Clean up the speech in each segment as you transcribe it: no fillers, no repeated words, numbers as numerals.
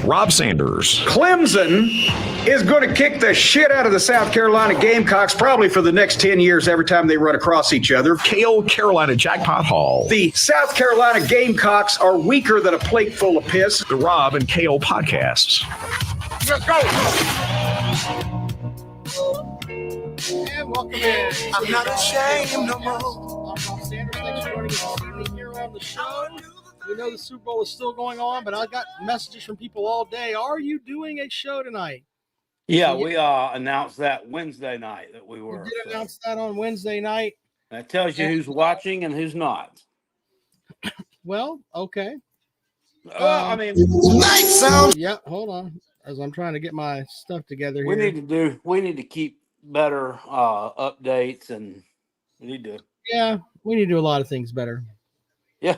Rob Sanders. Clemson is going to kick the shit out of the South Carolina Gamecocks probably for the next 10 years every time they run across each other. Kale Carolina Jackpot Hall. The South Carolina Gamecocks are weaker than a plate full of piss. The Rob and Kale podcasts. Let's go. And welcome in. I'm not ashamed no more. I'm Rob Sanders. Thanks for joining us this evening here on the show. We know the Super Bowl is still going on, but I got messages from people all day. Are you doing a show tonight? Yeah, we announced that Wednesday night that we were. We did announce that on Wednesday night. That tells you who's watching and who's not. Well, okay. I mean, Night sound. Yeah, hold on. As I'm trying to get my stuff together here. we need to keep better updates, and we need to do a lot of things better. Yeah.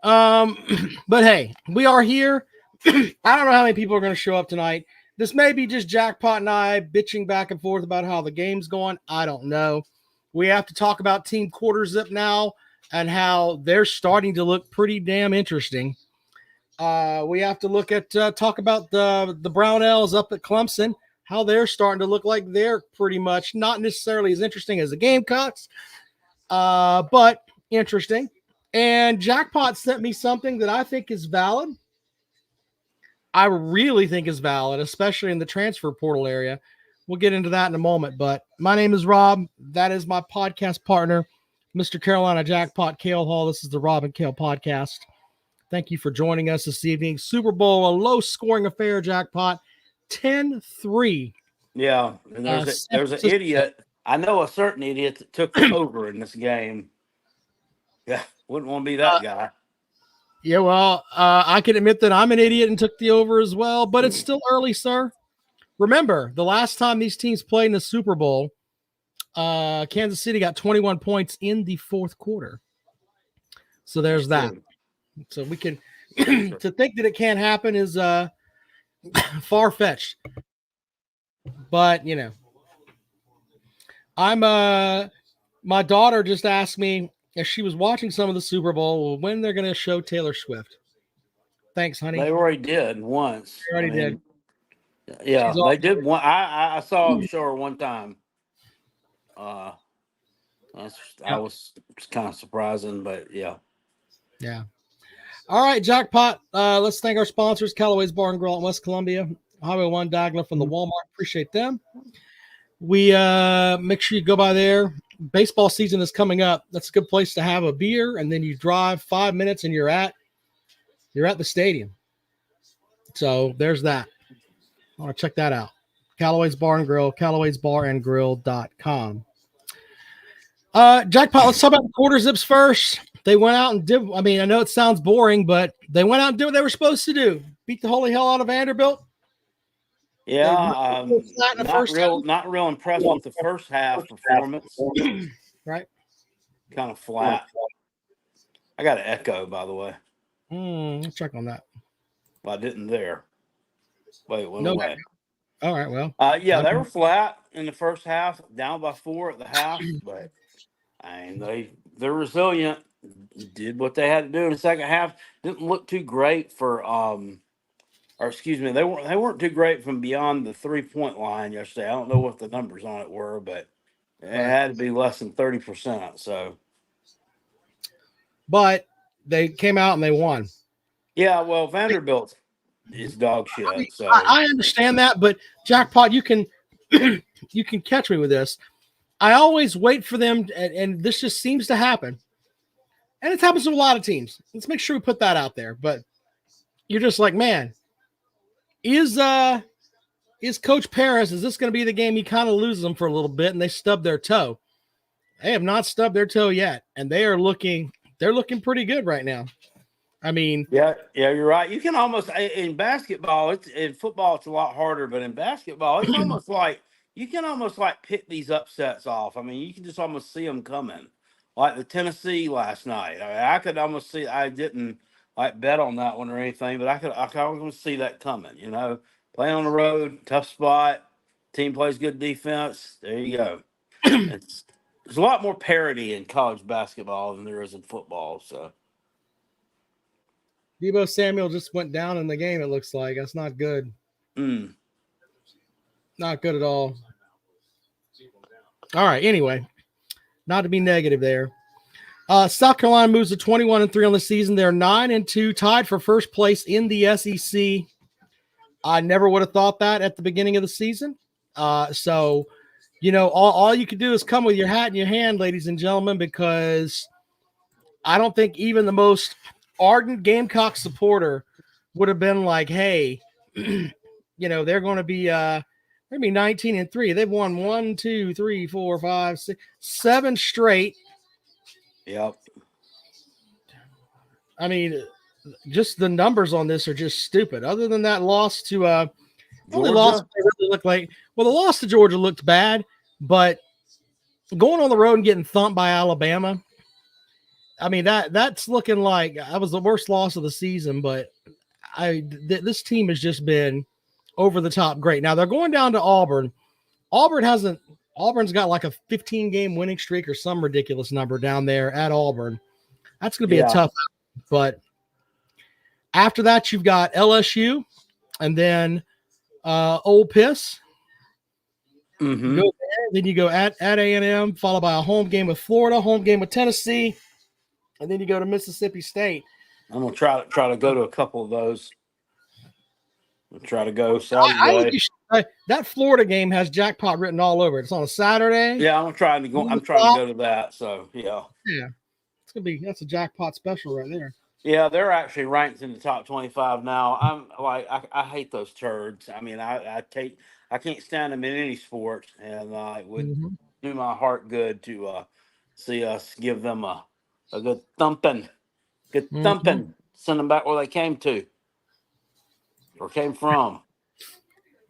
But hey, we are here. I don't know how many people are going to show up tonight. This may be just Jackpot and I bitching back and forth about how the game's going. I don't know. We have to talk about Team Quarter Zip now and how they're starting to look pretty damn interesting. We have to look at talk about the Brownells up at Clemson, how they're starting to look like they're pretty much not necessarily as interesting as the Gamecocks, but interesting. And Jackpot sent me something that I think is valid. I really think is valid, especially in the transfer portal area. We'll get into that in a moment. But my name is Rob. That is my podcast partner, Mr. Carolina Jackpot, Kale Hall. This is the Rob and Kale podcast. Thank you for joining us this evening. Super Bowl, a low-scoring affair, Jackpot, 10-3. Yeah, and there's an idiot. I know a certain idiot that took the over in this game. Yeah, wouldn't want to be that guy. Yeah, well, I can admit that I'm an idiot and took the over as well, but it's still early, sir. Remember, the last time these teams played in the Super Bowl, Kansas City got 21 points in the fourth quarter. So there's that. So we can to think that it can't happen is far-fetched. But, you know, my daughter just asked me if she was watching some of the Super Bowl when they're going to show Taylor Swift. Thanks, honey. They already did once. They already did. Yeah, they did one. I saw a show her one time. I was kind of surprising, but yeah. Yeah. All right, Jackpot. Let's thank our sponsors, Callaway's Bar and Grill in West Columbia, Highway 1 Diagonal from the Walmart. Appreciate them. We make sure you go by there. Baseball season is coming up. That's a good place to have a beer, and then you drive 5 minutes and you're at the stadium. So there's that. I want to check that out. Callaway's Bar and Grill, Callaway'sBarandGrill.com. Jackpot, let's talk about the Quarter Zips first. They went out and did, I mean, I know it sounds boring, but they went out and did what they were supposed to do. Beat the holy hell out of Vanderbilt. Yeah, not real impressed with the first half performance. Right. Kind of flat. I got an echo, by the way. Let's check on that. Well, I didn't there. Wait, went No away. All right, well. They were flat in the first half, down by 4 at the half, but they're resilient. Did what they had to do in the second half. Didn't look too great for they weren't too great from beyond the 3-point line yesterday. I don't know what the numbers on it were, but it had to be less than 30%. So, but they came out and they won. Yeah, well, Vanderbilt is dog shit. So I understand that, but Jackpot, you can you can catch me with this. I always wait for them, and this just seems to happen. And it happens to a lot of teams. Let's make sure we put that out there. But you're just like, man, is Coach Paris, is this going to be the game he kind of loses them for a little bit and they stub their toe? They have not stubbed their toe yet, and they're looking pretty good right now. I mean, yeah, you're right. You can almost in basketball, in football it's a lot harder, but in basketball it's almost like you can almost like pick these upsets off. I mean, you can just almost see them coming. Like the Tennessee last night. I mean, I could almost see. I didn't like bet on that one or anything, but I could almost see that coming. You know, playing on the road, tough spot, team plays good defense. There you go. There's a lot more parity in college basketball than there is in football. So, Debo Samuel just went down in the game, it looks like. That's not good. Mm. Not good at all. All right, anyway. Not to be negative there. South Carolina moves to 21-3 on the season. They're 9-2, tied for first place in the SEC. I never would have thought that at the beginning of the season. So, all you can do is come with your hat in your hand, ladies and gentlemen, because I don't think even the most ardent Gamecock supporter would have been like, hey, they're going to be 19-3. They've won 1, 2, 3, 4, 5, 6, 7 straight. Yep. I mean, just the numbers on this are just stupid. Other than that loss to only loss they really looked like. Well, the loss to Georgia looked bad, but going on the road and getting thumped by Alabama, I mean that's looking like that was the worst loss of the season. But this team has just been over the top great. Now they're going down to Auburn. Auburn's got like a 15-game winning streak or some ridiculous number down there at Auburn. That's going to be a tough, but after that, you've got LSU and then Ole Miss. Mm-hmm. Go there, then you go at A&M, followed by a home game with Florida, home game with Tennessee, and then you go to Mississippi State. I'm gonna try to go to a couple of those. I'll try to go Saturday. That Florida game has jackpot written all over it. It's on a Saturday. Yeah, I'm trying to go to that. So yeah. That's a jackpot special right there. Yeah, they're actually ranked in the top 25 now. I'm like, I hate those turds. I mean, I can't stand them in any sport, and it would do my heart good to see us give them a good thumping, send them back where they came to or came from.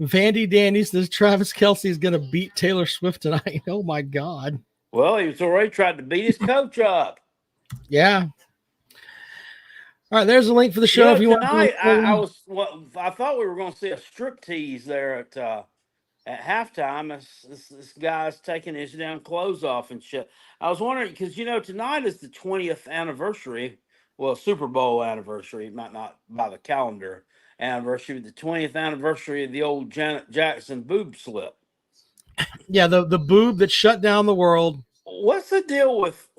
Vandy Danny says Travis Kelce is going to beat Taylor Swift tonight. Oh my God! Well, he was already tried to beat his coach up. Yeah. All right, there's a link for the show if you tonight, want. I thought we were going to see a striptease there at halftime. This guy's taking his damn clothes off and shit. I was wondering because tonight is the 20th anniversary. Well, Super Bowl anniversary, not by the calendar anniversary, the 20th anniversary of the old Janet Jackson boob slip. Yeah, the boob that shut down the world. What's the deal with?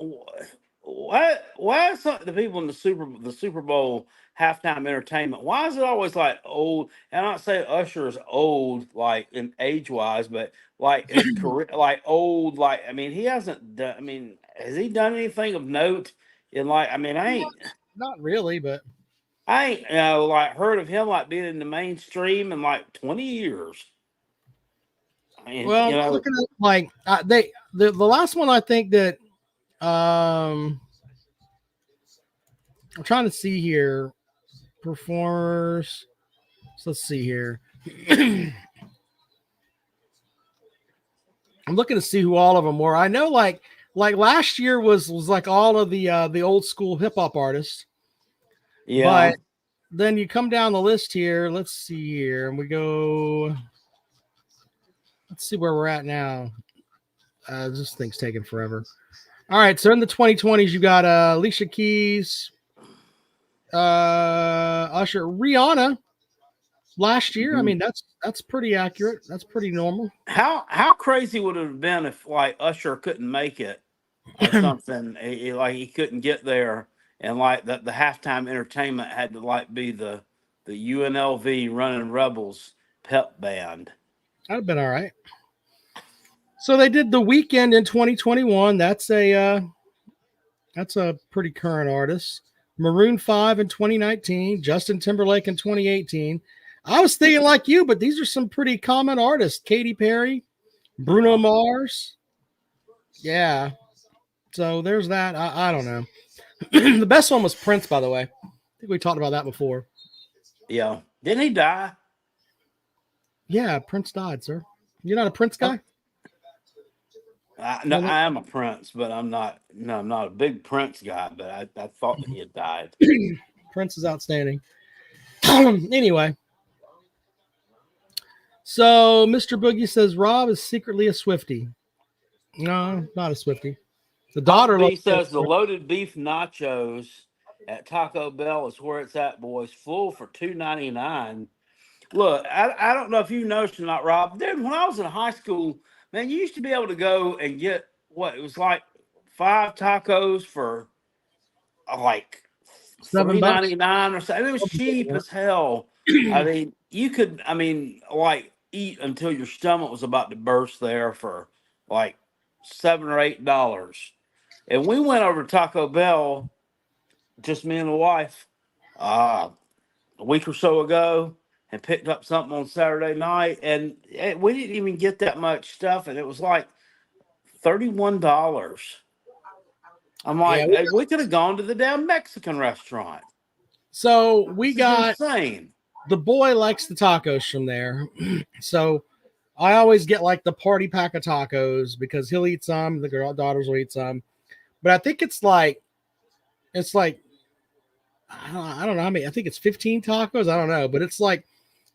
Why is the people in the Super Bowl halftime entertainment? Why is it always like old? And I'm not saying Usher is old, like in age wise, but like his career, like old, like I mean, he hasn't done. I mean, has he done anything of note? In like, I mean, I ain't not really, but I ain't like heard of him like being in the mainstream in like 20 years. I mean, well, looking at like the last one I think that. I'm trying to see here. Performers. So let's see here. I'm looking to see who all of them were. I know like last year was like all of the old school hip hop artists. Yeah. But then you come down the list here. Let's see here. And we go. Let's see where we're at now. This thing's taking forever. All right, so in the 2020s, you got Alicia Keys, Usher, Rihanna. Last year, I mean that's pretty accurate. That's pretty normal. How crazy would it have been if like Usher couldn't make it or something? Like he couldn't get there, and like the halftime entertainment had to like be the UNLV Running Rebels pep band. That'd have been all right. So they did The Weeknd in 2021. That's a pretty current artist. Maroon 5 in 2019. Justin Timberlake in 2018. I was thinking like you, but these are some pretty common artists. Katy Perry, Bruno Mars. Yeah. So there's that. I don't know. The best one was Prince, by the way. I think we talked about that before. Yeah. Didn't he die? Yeah, Prince died, sir. You're not a Prince guy? No, I am a Prince, but I'm not a big Prince guy, but I thought that he had died. Prince is outstanding. Anyway. So Mr. Boogie says Rob is secretly a Swiftie. No, not a Swiftie. The daughter He says the loaded beef nachos at Taco Bell is where it's at, boys. Full for $2.99. Look, I don't know if you noticed or not, Rob. Dude, when I was in high school, man, you used to be able to go and get what it was like 5 tacos for like $7. $3.99 or something. It was cheap as hell. I mean, you could, like eat until your stomach was about to burst there for like $7 or $8. And we went over to Taco Bell, just me and the wife, a week or so ago, and picked up something on Saturday night, and we didn't even get that much stuff, and it was like $31. I'm like, Yeah, hey, we could have gone to the damn Mexican restaurant. so we This is got insane. the boy likes the tacos from there. So I always get like the party pack of tacos because he'll eat some, the girl daughters will eat some. But I think it's like I don't know how many. I think it's 15 tacos. I don't know, but it's like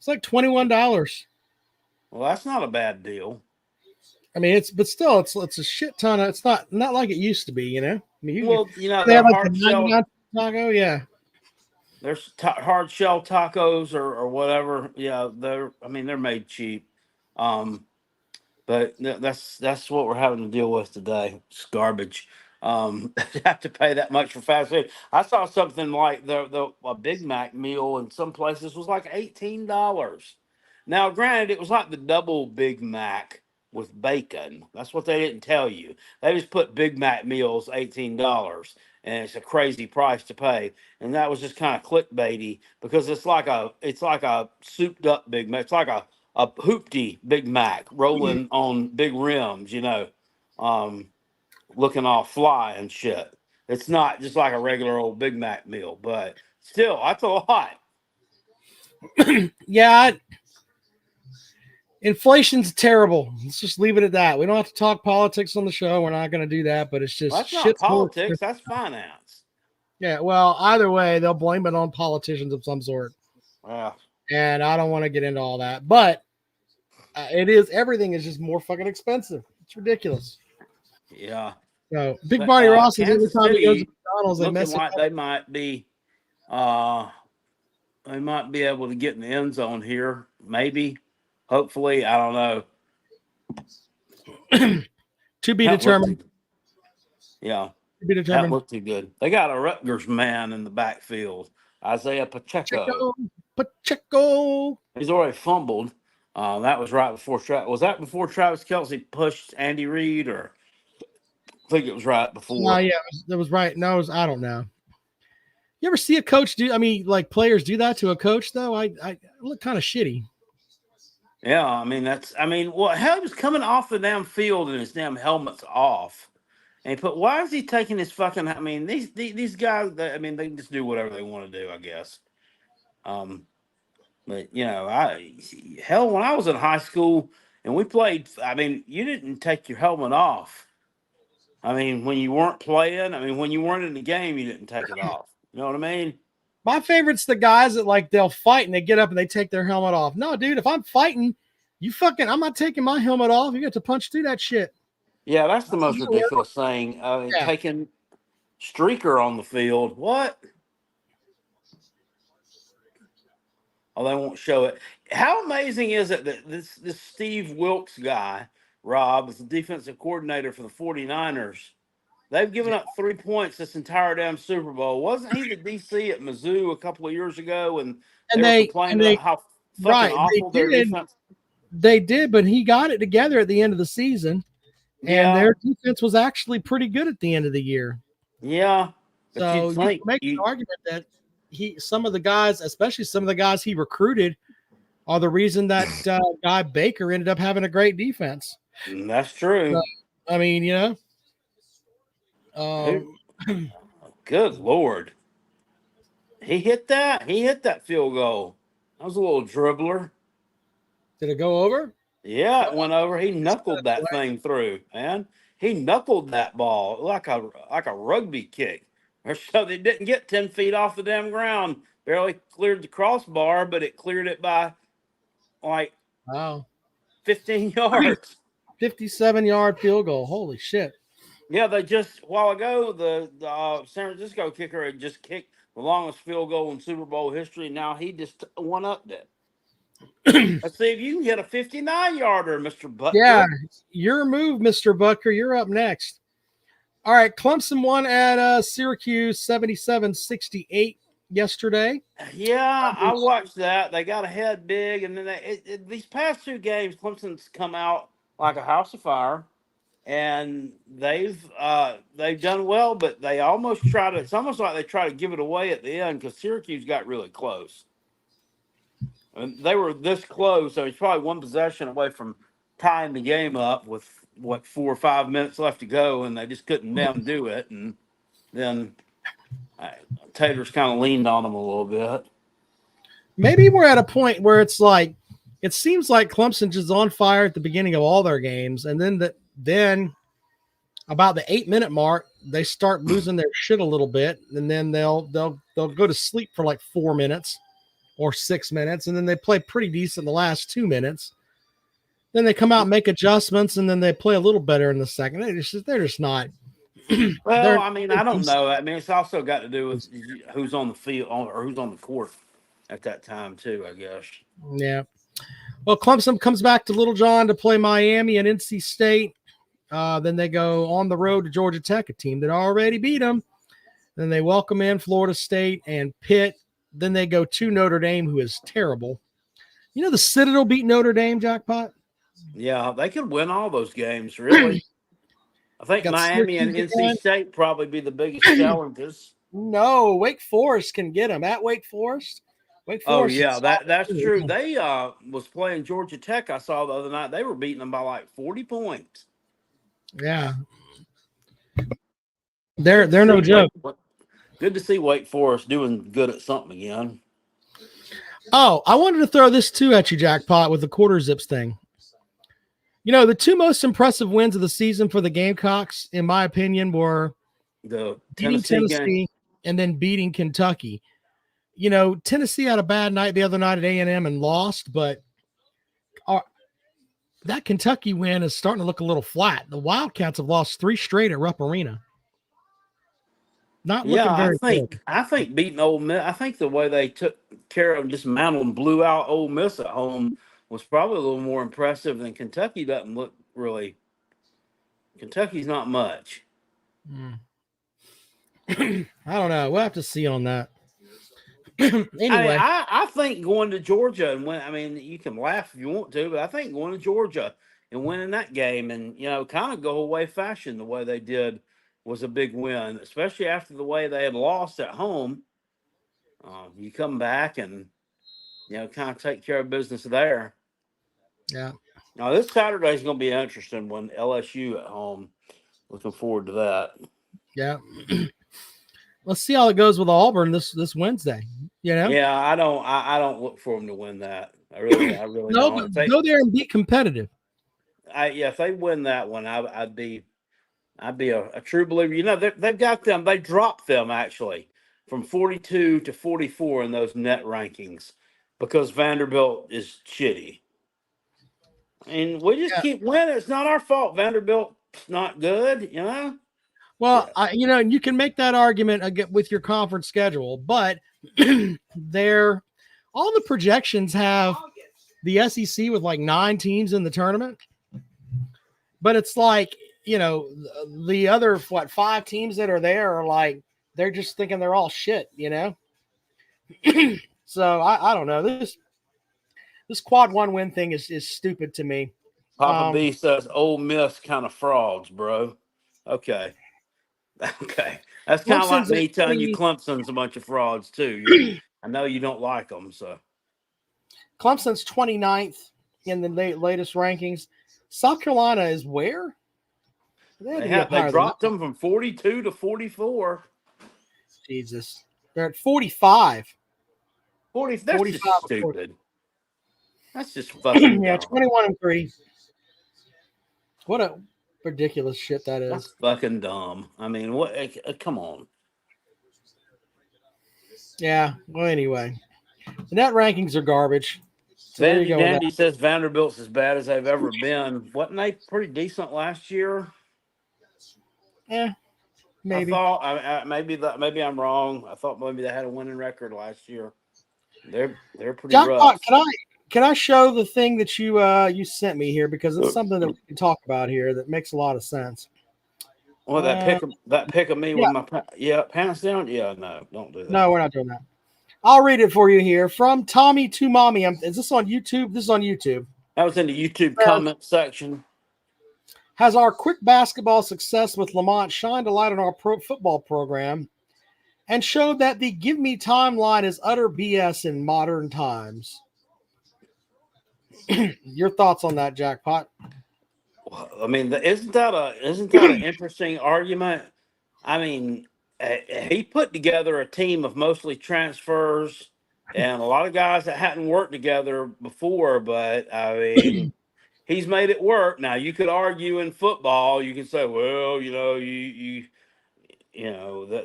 $21. Well, that's not a bad deal. I mean, but still, it's a shit ton of. It's not like it used to be, you know. I mean, Well, they the have like hard the shell, 99 taco, yeah. there's hard shell tacos or whatever. Yeah, they're made cheap. But that's what we're having to deal with today. It's garbage. You have to pay that much for fast food. I saw something like a Big Mac meal in some places was like $18. Now, granted, it was like the double Big Mac with bacon. That's what they didn't tell you. They just put Big Mac meals $18, and it's a crazy price to pay. And that was just kind of clickbaity because it's like a souped up Big Mac. It's like a hoopty Big Mac rolling on big rims, looking all fly and shit. It's not just like a regular old Big Mac meal, but still, that's a lot. Yeah, inflation's terrible. Let's just leave it at that. We don't have to talk politics on the show. We're not going to do that, but it's just Well, that's not shit's politics. That's finance. Yeah, well, either way, they'll blame it on politicians of some sort. Yeah. And I don't want to get into all that, but everything is just more fucking expensive. It's ridiculous. Yeah. So Big But, Barney Ross is every Kansas time he goes to City McDonald's, they looking mess it like up. they might be able to get in the end zone here. Maybe. Hopefully. I don't know. To be That looked determined. too- Yeah. To be That determined. looked too good. They got a Rutgers man in the backfield, Isaiah Pacheco. Pacheco. He's already fumbled. That was right before Was that before Travis Kelce pushed Andy Reid, or I think it was right before? Oh, yeah, that was right. No, I don't know. You ever see a coach do? I mean, like players do that to a coach, though. I look kind of shitty. Yeah, well, hell, he was coming off the damn field and his damn helmet's off. And why is he taking his fucking? These guys. They can just do whatever they want to do, I guess. But when I was in high school and we played, you didn't take your helmet off. When you weren't playing, when you weren't in the game, you didn't take it off. You know what I mean? My favorite's the guys that like they'll fight and they get up and they take their helmet off. No, dude, if I'm fighting, I'm not taking my helmet off. You got to punch through that shit. Yeah, that's the most ridiculous thing. Taking Streaker on the field. What? Oh, they won't show it. How amazing is it that this Steve Wilkes guy, Rob, is the defensive coordinator for the 49ers. They've given up 3 points this entire damn Super Bowl. Wasn't he the DC at Mizzou a couple of years ago? And they were complaining about how fucking awful their defense. They did, but he got it together at the end of the season. And their defense was actually pretty good at the end of the year. Yeah. So you can make an argument that some of the guys, especially some of the guys he recruited, are the reason that guy Baker ended up having a great defense. That's true. So, good Lord. He hit that field goal. That was a little dribbler. Did it go over? Yeah, it went over. He knuckled that thing through, man. He knuckled that ball like a rugby kick. So they didn't get 10 feet off the damn ground. Barely cleared the crossbar, but it cleared it by like 15 yards. 57-yard field goal. Holy shit. Yeah, they just a while ago the San Francisco kicker had just kicked the longest field goal in Super Bowl history. Now he just one-upped it. Let's see if you can get a 59-yarder, Mr. Butker. Yeah, your move, Mr. Butker. You're up next. All right, Clemson won at Syracuse 77-68 yesterday. Yeah, I watched that. They got ahead big, and then these past two games, Clemson's come out like a house of fire, and they've done well, but they almost try to. It's almost like they try to give it away at the end because Syracuse got really close, and they were this close. So it's probably one possession away from tying the game up with 4 or 5 minutes left to go, and they just couldn't damn do it, and then. Taters kind of leaned on them a little bit. Maybe we're at a point where it's like it seems like Clemson just on fire at the beginning of all their games, and then about the 8-minute mark they start losing their shit a little bit, and then they'll go to sleep for like 4 minutes or 6 minutes, and then they play pretty decent the last 2 minutes. Then they come out and make adjustments, and then they play a little better in the second. They're just not. Well, I mean, I don't know. I mean, it's also got to do with who's on the field or who's on the court at that time, too, I guess. Yeah. Well, Clemson comes back to Little John to play Miami and NC State. Then they go on the road to Georgia Tech, a team that already beat them. Then they welcome in Florida State and Pitt. Then they go to Notre Dame, who is terrible. You know, the Citadel beat Notre Dame, Jackpot? Yeah, they could win all those games, really. I think Got Miami and Syracuse NC again. State probably be the biggest challenges. No, Wake Forest can get them at Wake Forest. Wake Oh, Forest. yeah, that's true. They was playing Georgia Tech, I saw the other night. They were beating them by like 40 points. Yeah. They're no joke. Good to see Wake Forest doing good at something again. Oh, I wanted to throw this too at you, Jackpot, with the quarter zips thing. You know, the two most impressive wins of the season for the Gamecocks, in my opinion, were The beating Tennessee and then beating Kentucky. You know, Tennessee had a bad night the other night at A&M and lost, but that Kentucky win is starting to look a little flat. The Wildcats have lost 3 straight at Rupp Arena. Not looking very good. I think beating Ole Miss. I think the way they took care of, dismantled and blew out Ole Miss at home was probably a little more impressive than Kentucky. Doesn't look really. Kentucky's not much. I don't know. We'll have to see on that. Anyway, I think going to Georgia and win. I mean, you can laugh if you want to, but I think going to Georgia and winning that game and kind of go away fashion the way they did was a big win, especially after the way they had lost at home. You come back and kind of take care of business there. yeah. Now this Saturday is going to be interesting when LSU at home. Looking forward to that. Yeah. Let's see how it goes with Auburn this Wednesday. Yeah, I don't look for them to win that. I really No, don't. but go there and be competitive. If they win that one, I'd be a true believer. They've got them. They dropped them actually from 42 to 44 in those net rankings because Vanderbilt is shitty. And we just keep winning. It's not our fault. Vanderbilt's not good, Well, you can make that argument again with your conference schedule, but all the projections have the SEC with like 9 teams in the tournament. But it's like, the other 5 teams that are there are like they're just thinking they're all shit, So I don't know. This quad 1 win thing is stupid to me. Papa B says Ole Miss kind of frauds, bro. Okay. That's kind of like Clemson's me telling you Clemson's a bunch of frauds too. I know you don't like them, so. Clemson's 29th in the latest rankings. South Carolina is where? They dropped them from 42 to 44. Jesus. They're at 45. 40. That's 45 just stupid. That's just fucking dumb. 21-3. What a ridiculous shit that is. That's fucking dumb. I mean, what? Come on. Yeah. Well, anyway, the net rankings are garbage. So there you go. Dandy says Vanderbilt's as bad as they've ever been. Wasn't they pretty decent last year? Yeah. maybe. I thought maybe I'm wrong. I thought maybe they had a winning record last year. They're pretty rough. Jackpot, can I show the thing that you sent me here, because it's something that we can talk about here that makes a lot of sense. Well, that pick of me with my pants down. Yeah, no, don't do that. No, we're not doing that. I'll read it for you here from Tommy to Mommy. Is this on YouTube? This is on YouTube. That was in the YouTube comment section. Has our quick basketball success with Lamont shined a light on our pro football program and showed that the give me timeline is utter BS in modern times? Your thoughts on that, Jackpot? I mean, isn't that an interesting argument? I mean, he put together a team of mostly transfers and a lot of guys that hadn't worked together before, but I mean, he's made it work. Now, you could argue in football, you can say, well,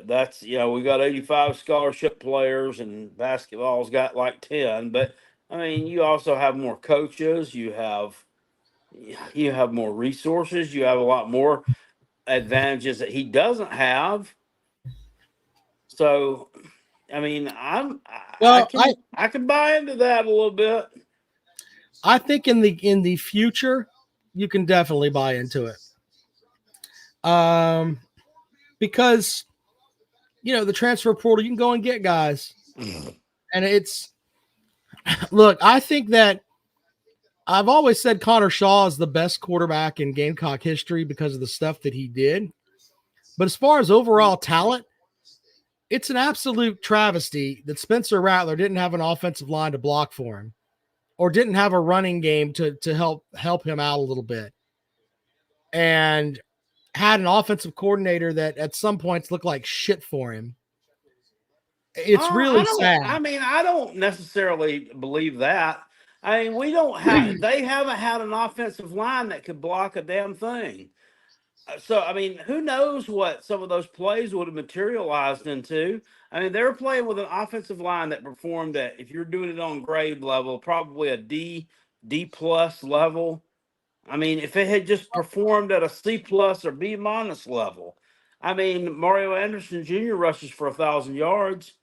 that's we got 85 scholarship players and basketball's got like 10, but I mean, you also have more coaches, you have more resources, you have a lot more advantages that he doesn't have. So, I mean, I can buy into that a little bit. I think in the future, you can definitely buy into it. Because the transfer portal, you can go and get guys. And look, I think that I've always said Connor Shaw is the best quarterback in Gamecock history because of the stuff that he did. But as far as overall talent, it's an absolute travesty that Spencer Rattler didn't have an offensive line to block for him, or didn't have a running game to help him out a little bit, and had an offensive coordinator that at some points looked like shit for him. It's really sad. I mean, I don't necessarily believe that. I mean, they haven't had an offensive line that could block a damn thing. So, I mean, who knows what some of those plays would have materialized into. I mean, they were playing with an offensive line that performed at, if you're doing it on grade level, probably a D plus level. I mean, if it had just performed at a C plus or B minus level, I mean, Mario Anderson Jr. rushes for 1,000 yards.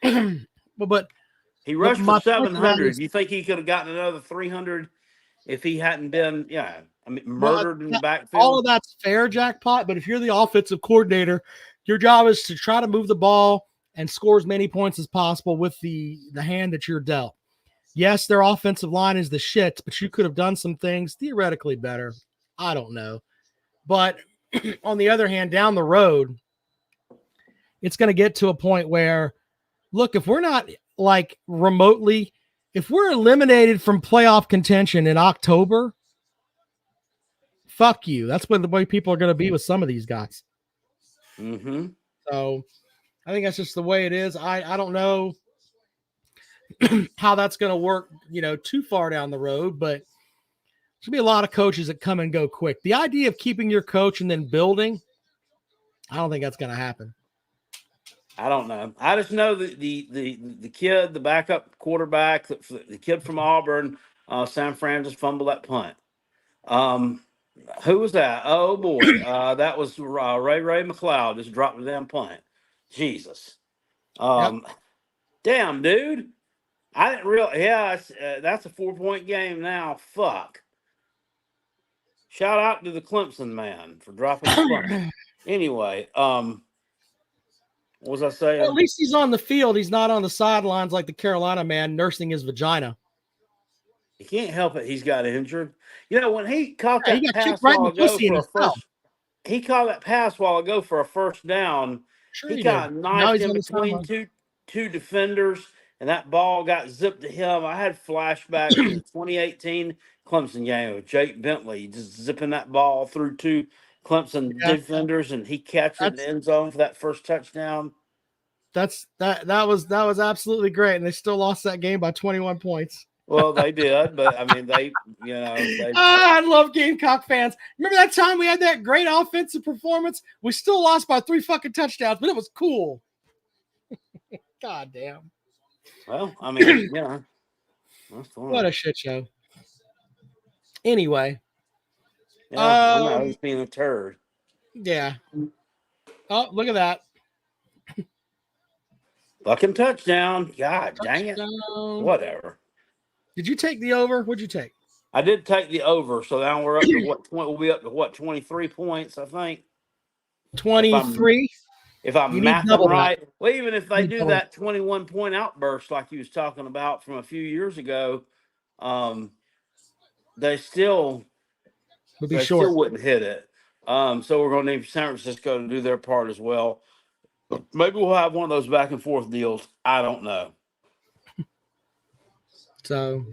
But he rushed for 700. You think he could have gotten another 300 if he hadn't been, murdered in the backfield? All of that's fair, Jackpot. But if you're the offensive coordinator, your job is to try to move the ball and score as many points as possible with the hand that you're dealt. Yes, their offensive line is the shit, but you could have done some things theoretically better. I don't know. But on the other hand, down the road, it's going to get to a point where, look, if we're not like remotely, if we're eliminated from playoff contention in October, fuck you. That's when the way people are going to be with some of these guys. Mm-hmm. So I think that's just the way it is. I don't know how that's going to work, too far down the road, but there's going to be a lot of coaches that come and go quick. The idea of keeping your coach and then building, I don't think that's going to happen. I don't know. I just know that the kid, the backup quarterback, the kid from Auburn, San Fran just fumbled that punt. Who was that? Oh boy, that was Ray McLeod. Just dropped the damn punt. Jesus, Damn, dude. I didn't realize. Yeah, that's a 4-point game now. Fuck. Shout out to the Clemson man for dropping the punt. Anyway, what was I saying? Well, at least he's on the field. He's not on the sidelines like the Carolina man nursing his vagina. He can't help it. He's got injured. When he caught that pass right while ago he caught that pass while ago for a first down. Sure he got knifed in between two defenders, and that ball got zipped to him. I had flashbacks to the 2018 Clemson game with Jake Bentley just zipping that ball through two Clemson defenders, and he catches it in the end zone for that first touchdown. That was absolutely great, and they still lost that game by 21 points. Well, they did, but I mean, I love Gamecock fans. Remember that time we had that great offensive performance? We still lost by 3 fucking touchdowns, but it was cool. God damn. Well, I mean, that's fun. What a shit show. Anyway. I know he's being a turd. Yeah. Oh, look at that. Fucking touchdown. God dang it. Touchdown. Whatever. Did you take the over? What'd you take? I did take the over, so now we're up to what? We'll be up to what? 23 points, I think. 23. If I'm You need mathing double that. right. Well, even if they need do double. that 21 point outburst like you was talking about from a few years ago, they still Would be they short. still wouldn't hit it. So we're going to need San Francisco to do their part as well. Maybe we'll have one of those back and forth deals. I don't know. So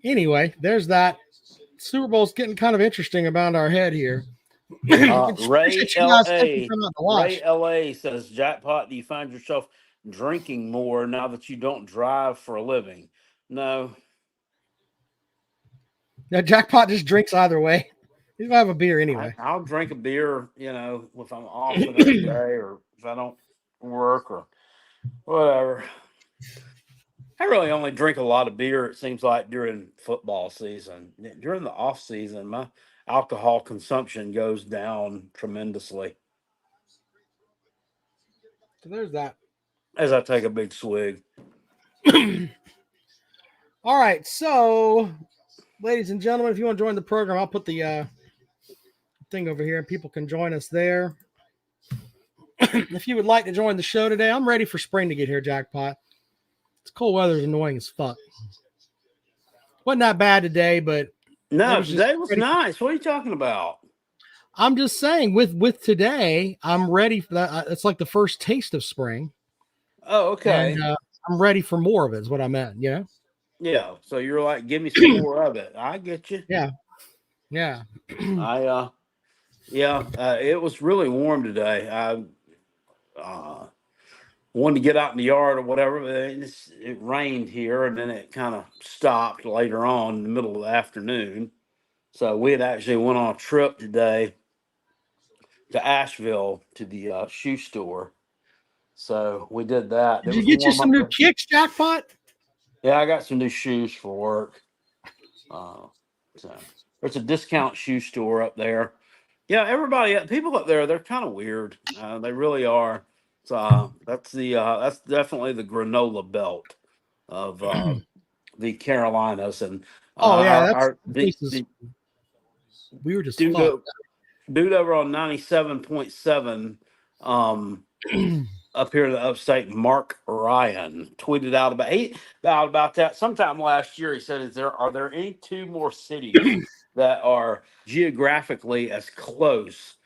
anyway, there's that. Super Bowl's getting kind of interesting about our head here. Ray Appreciate you guys taking LA time out to watch. Ray LA says, Jackpot, do you find yourself drinking more now that you don't drive for a living? No. Now, Jackpot just drinks either way. He's gonna have a beer anyway. I'll drink a beer, you know, if I'm off the next day or if I don't work or whatever. I really only drink a lot of beer, it seems like, during football season. During the off season, my alcohol consumption goes down tremendously So there's that. as I take a big swig. All right, so ladies and gentlemen, if you want to join the program, I'll put the thing over here and people can join us there. If you would like to join the show today, I'm ready for spring to get here, Jackpot. It's cold weather is annoying as fuck. Wasn't that bad today, but No, was just today was ready. nice. What are you talking about? I'm just saying with today, I'm ready for that. It's like the first taste of spring. Oh, okay. And, I'm ready for more of it is what I meant, you know? Yeah. So you're like, give me some more of it. I get you. Yeah. It was really warm today. I wanted to get out in the yard or whatever, but it rained here and then it kind of stopped later on in the middle of the afternoon. So we had actually went on a trip today to Asheville to the shoe store. So we did that. Did It you was get you warm some up new there. kicks, Jackpot? Yeah, I got some new shoes for work. So there's a discount shoe store up there. Yeah, people up there, they're kind of weird. They really are. So that's definitely the granola belt of the Carolinas. And This is weird as dude, fuck. dude over on 97.7 up here in the upstate, Mark Ryan tweeted out about that sometime last year. He said, are there any two more cities that are geographically as close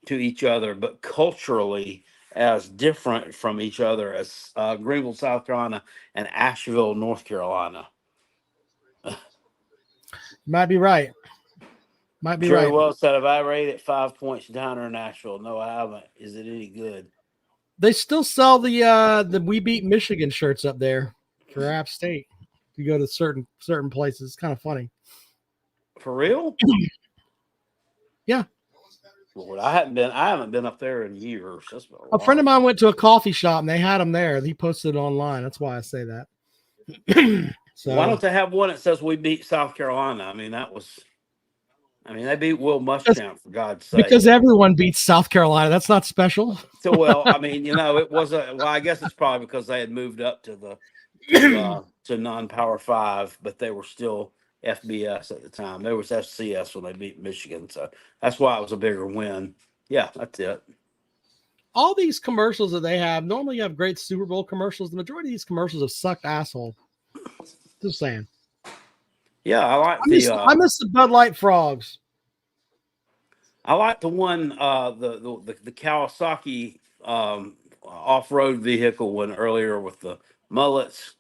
to each other, but culturally as different from each other as Greenville, South Carolina, and Asheville, North Carolina? Might be right. Jerry Wells said, have I rated 5 points downer in Asheville? No, I haven't. Is it any good? They still sell the We Beat Michigan shirts up there for App State. You go to certain places. It's kind of funny. For real? Yeah. Lord, I haven't been up there in years. That's been A friend of mine went to a coffee shop and they had them there. He posted it online. That's why I say that. So why don't they have one that says we beat South Carolina? I mean, they beat Will Muschamp, for God's sake. Because everyone beats South Carolina. That's not special. So, well, I mean, it wasn't. Well, I guess it's probably because they had moved up to to non-power 5, but they were still FBS at the time. There was FCS when they beat Michigan, so that's why it was a bigger win. Yeah, that's it. All these commercials that they have, normally you have great Super Bowl commercials. The majority of these commercials have sucked asshole. Just saying. Yeah, I miss the Bud Light frogs. I like the one, the Kawasaki off-road vehicle one earlier with the mullets.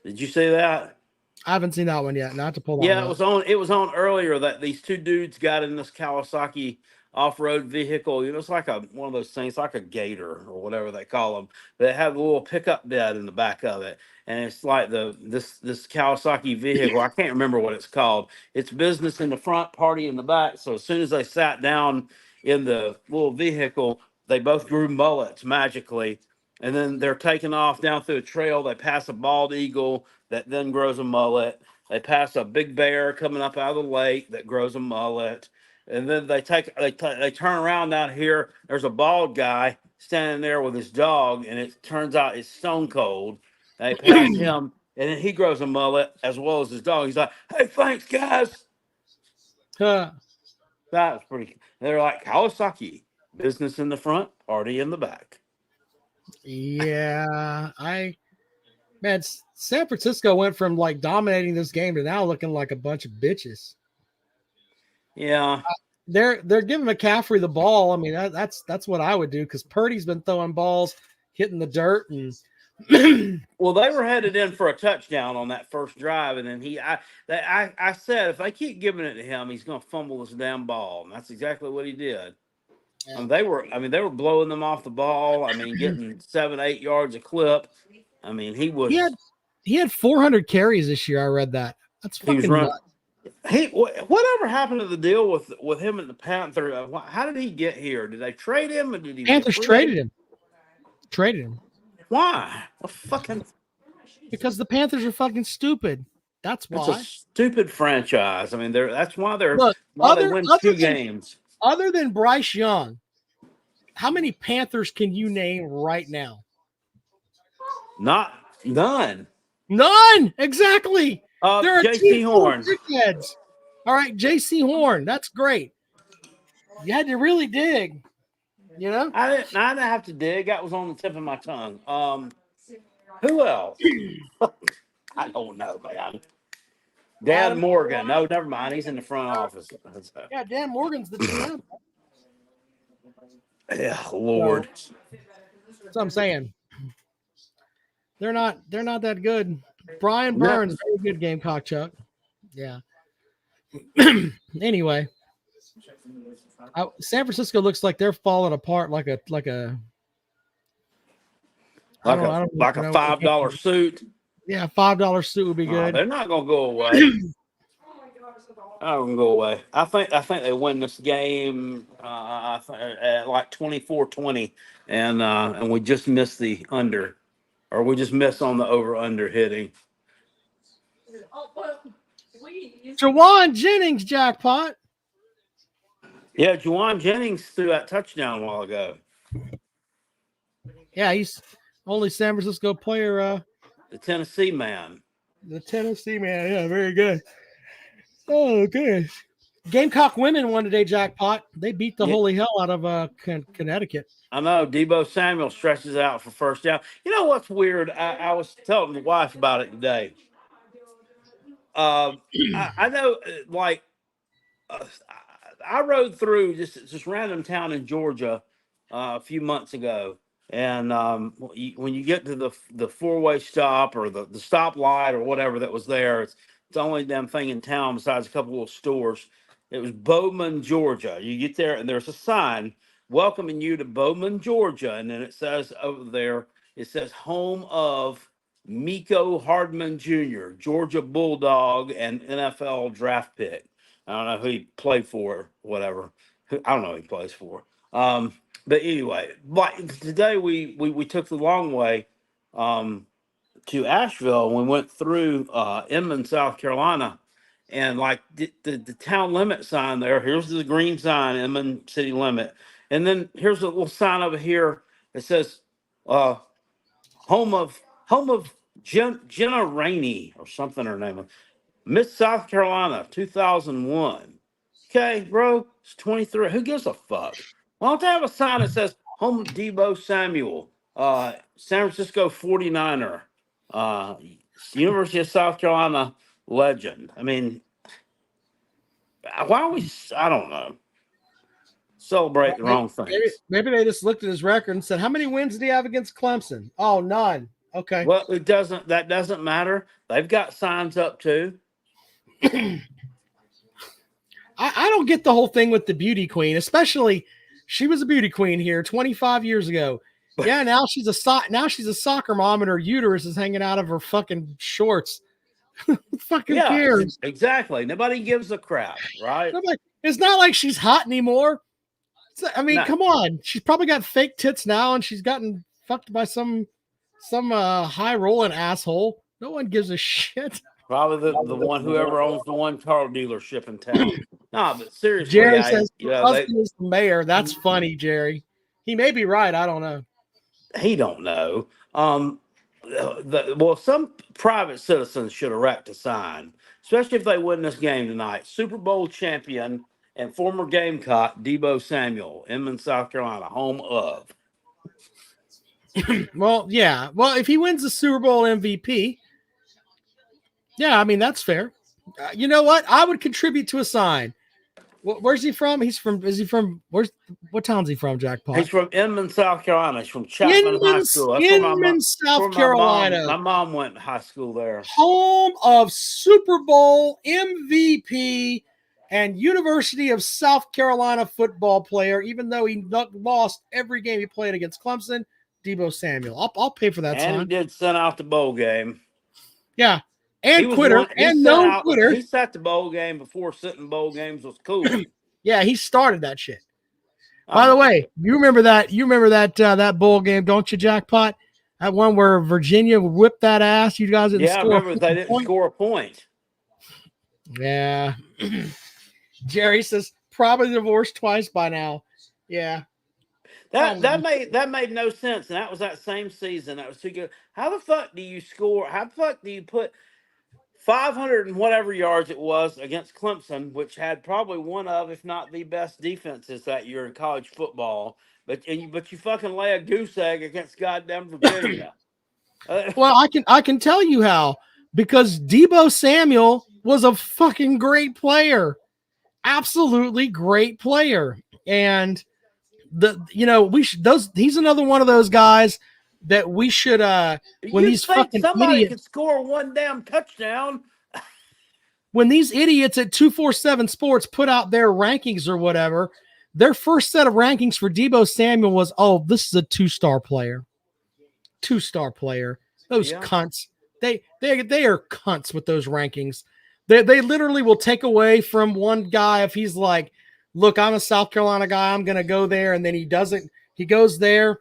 Did you see that? I haven't seen that one yet. Not to pull that. Yeah, one it was on earlier that these two dudes got in this Kawasaki off-road vehicle. It's like one of those things, like a Gator or whatever they call them. They have a little pickup bed in the back of it, and it's like this Kawasaki vehicle. I can't remember what it's called. It's business in the front, party in the back. So as soon as they sat down in the little vehicle, they both grew mullets magically. And then they're taking off down through a trail. They pass a bald eagle that then grows a mullet. They pass a big bear coming up out of the lake that grows a mullet. And then they turn around down here. There's a bald guy standing there with his dog, and it turns out it's Stone Cold. They pass him, and then he grows a mullet as well as his dog. He's like, "Hey, thanks, guys." Huh. That was pretty. They're like Kawasaki, business in the front, party in the back. Yeah, San Francisco went from like dominating this game to now looking like a bunch of bitches. Yeah, They're giving McCaffrey the ball. I mean, that's what I would do because Purdy's been throwing balls, hitting the dirt, and well, they were headed in for a touchdown on that first drive, and then I said if they keep giving it to him, he's going to fumble this damn ball, and that's exactly what he did. Yeah. They were blowing them off the ball. I mean, getting 7-8 yards a clip. I mean, he had 400 carries this year. I read that. That's fucking nuts. Whatever happened to the deal with him and the Panther? How did he get here? Did they trade him, or did he? Panthers traded him. Traded him. Why? Well, fucking. Because the Panthers are fucking stupid. That's why. It's a stupid franchise. I mean, that's why they win 2 games. Other than Bryce Young, how many Panthers can you name right now? None. None. Exactly. There are J.C. Horn. Dickheads. All right, J.C. Horn. That's great. You had to really dig. You know? I didn't have to dig. That was on the tip of my tongue. Who else? I don't know, man. Dan Morgan. No, never mind. He's in the front office. Yeah, Dan Morgan's the GM. Yeah, Lord. That's what I'm saying. They're not that good. Brian Burns, very good Gamecock, Chuck. Yeah. Anyway, San Francisco looks like they're falling apart like a $5 suit. Yeah, $5 suit would be good. They're not gonna go away. Not gonna go away. I think they win this game at like 24-20, and we just missed the under, or we just missed on the over/under hitting. Jawan Jennings jackpot. Yeah, Juwan Jennings threw that touchdown a while ago. Yeah, he's only San Francisco player. The Tennessee man. The Tennessee man. Yeah, very good. Oh, good. Gamecock women won today, jackpot. They beat the holy hell out of Connecticut. I know. Debo Samuel stretches out for first down. You know what's weird? I was telling the wife about it today. I know, like, I rode through this random town in Georgia a few months ago, and when you get to the 4-way stop or the stoplight or whatever that was there, it's the only damn thing in town besides a couple of stores. It was Bowman, Georgia. You get there, and there's a sign welcoming you to Bowman, Georgia, and then it says over there, it says home of Miko Hardman Jr., Georgia Bulldog and NFL draft pick. I don't know who he played for or whatever. I don't know who he plays for. But anyway, today we took the long way to Asheville, and we went through Inman, South Carolina, and like the town limit sign there. Here's the green sign, Inman city limit, and then here's a little sign over here that says home of Jenna Rainey or something. Her name, Miss South Carolina, 2001. Okay, bro, it's 23. Who gives a fuck? Why don't they have a sign that says home of Debo Samuel, San Francisco 49er, University of South Carolina legend? I mean, why are we? I don't know. Celebrate the wrong things. Maybe they just looked at his record and said, "How many wins did he have against Clemson?" Oh, none. Okay. Well, that doesn't matter. They've got signs up too. I don't get the whole thing with the beauty queen, especially she was a beauty queen here 25 years ago. Yeah, now she's a soccer mom and her uterus is hanging out of her fucking shorts. Fucking cares? Exactly. Nobody gives a crap, right? It's not like she's hot anymore. I mean, come on. She's probably got fake tits now, and she's gotten fucked by some high rolling asshole. No one gives a shit. Probably the one whoever owns the one car dealership in town. No, but seriously, Jerry says yeah, husband is the mayor. That's funny, Jerry. He may be right. I don't know. he don't know. Well, some private citizens should erect a sign, especially if they win this game tonight. Super Bowl champion and former Gamecock Debo Samuel, Inman, South Carolina, home of. Well, yeah. Well, if he wins the Super Bowl MVP, yeah, I mean that's fair. You know what? I would contribute to a sign. Where's he from? Is he from? What town's he from? Jackpot. He's from Inman, South Carolina. He's from Chapman High School. That's Inman, South Carolina. My mom went to high school there. Home of Super Bowl MVP and University of South Carolina football player. Even though he lost every game he played against Clemson, Debo Samuel. I'll pay for that. And son. he did send out the bowl game. Yeah. And quitter, quitter. He set the bowl game before sitting bowl games was cool. Yeah, he started that shit. By the way, you remember that bowl game, don't you, Jackpot? That one where Virginia whipped that ass. You guys didn't score. I remember they didn't score a point. Yeah. Jerry says probably divorced twice by now. Yeah. That made no sense, and that was that same season. That was too good. How the fuck do you score? How the fuck do you put 500 and whatever yards it was against Clemson, which had probably one of, if not the best defenses that year in college football, but you fucking lay a goose egg against goddamn Virginia. Well, I can tell you how, because Debo Samuel was a fucking great player, absolutely great player, and he's another one of those guys that we should when these fucking somebody idiots could score one damn touchdown. When these idiots at 247 Sports put out their rankings or whatever, their first set of rankings for Debo Samuel was, oh, this is a two-star player. Two-star player. Those cunts. They are cunts with those rankings. They literally will take away from one guy if he's like, look, I'm a South Carolina guy, I'm gonna go there, and then he doesn't, he goes there.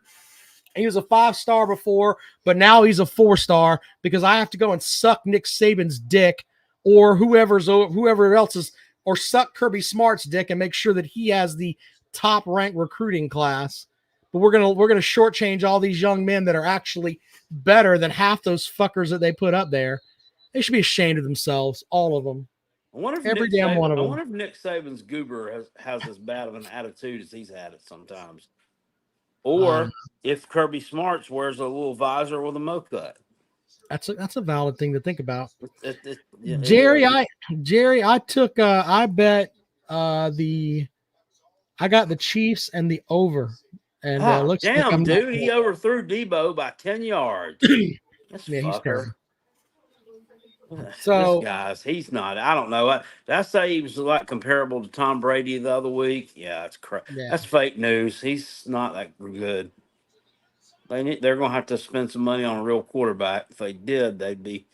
He was a 5-star before, but now he's a 4-star because I have to go and suck Nick Saban's dick or whoever else's, or suck Kirby Smart's dick and make sure that he has the top ranked recruiting class. But we're gonna shortchange all these young men that are actually better than half those fuckers that they put up there. They should be ashamed of themselves, all of them. Every damn one of them. I wonder if Nick Saban's goober has as bad of an attitude as he's had it sometimes. Or if Kirby Smarts wears a little visor with a mo cut. That's a valid thing to think about. Jerry, I took I bet I got the Chiefs and the over. And looks damn, like dude, he overthrew Debo by 10 yards. That's yeah, he's terrible. So this guy's, he's not. I don't know. Did I say he was like comparable to Tom Brady the other week? Yeah, it's That's fake news. He's not that good. They're going to have to spend some money on a real quarterback. If they did, they'd be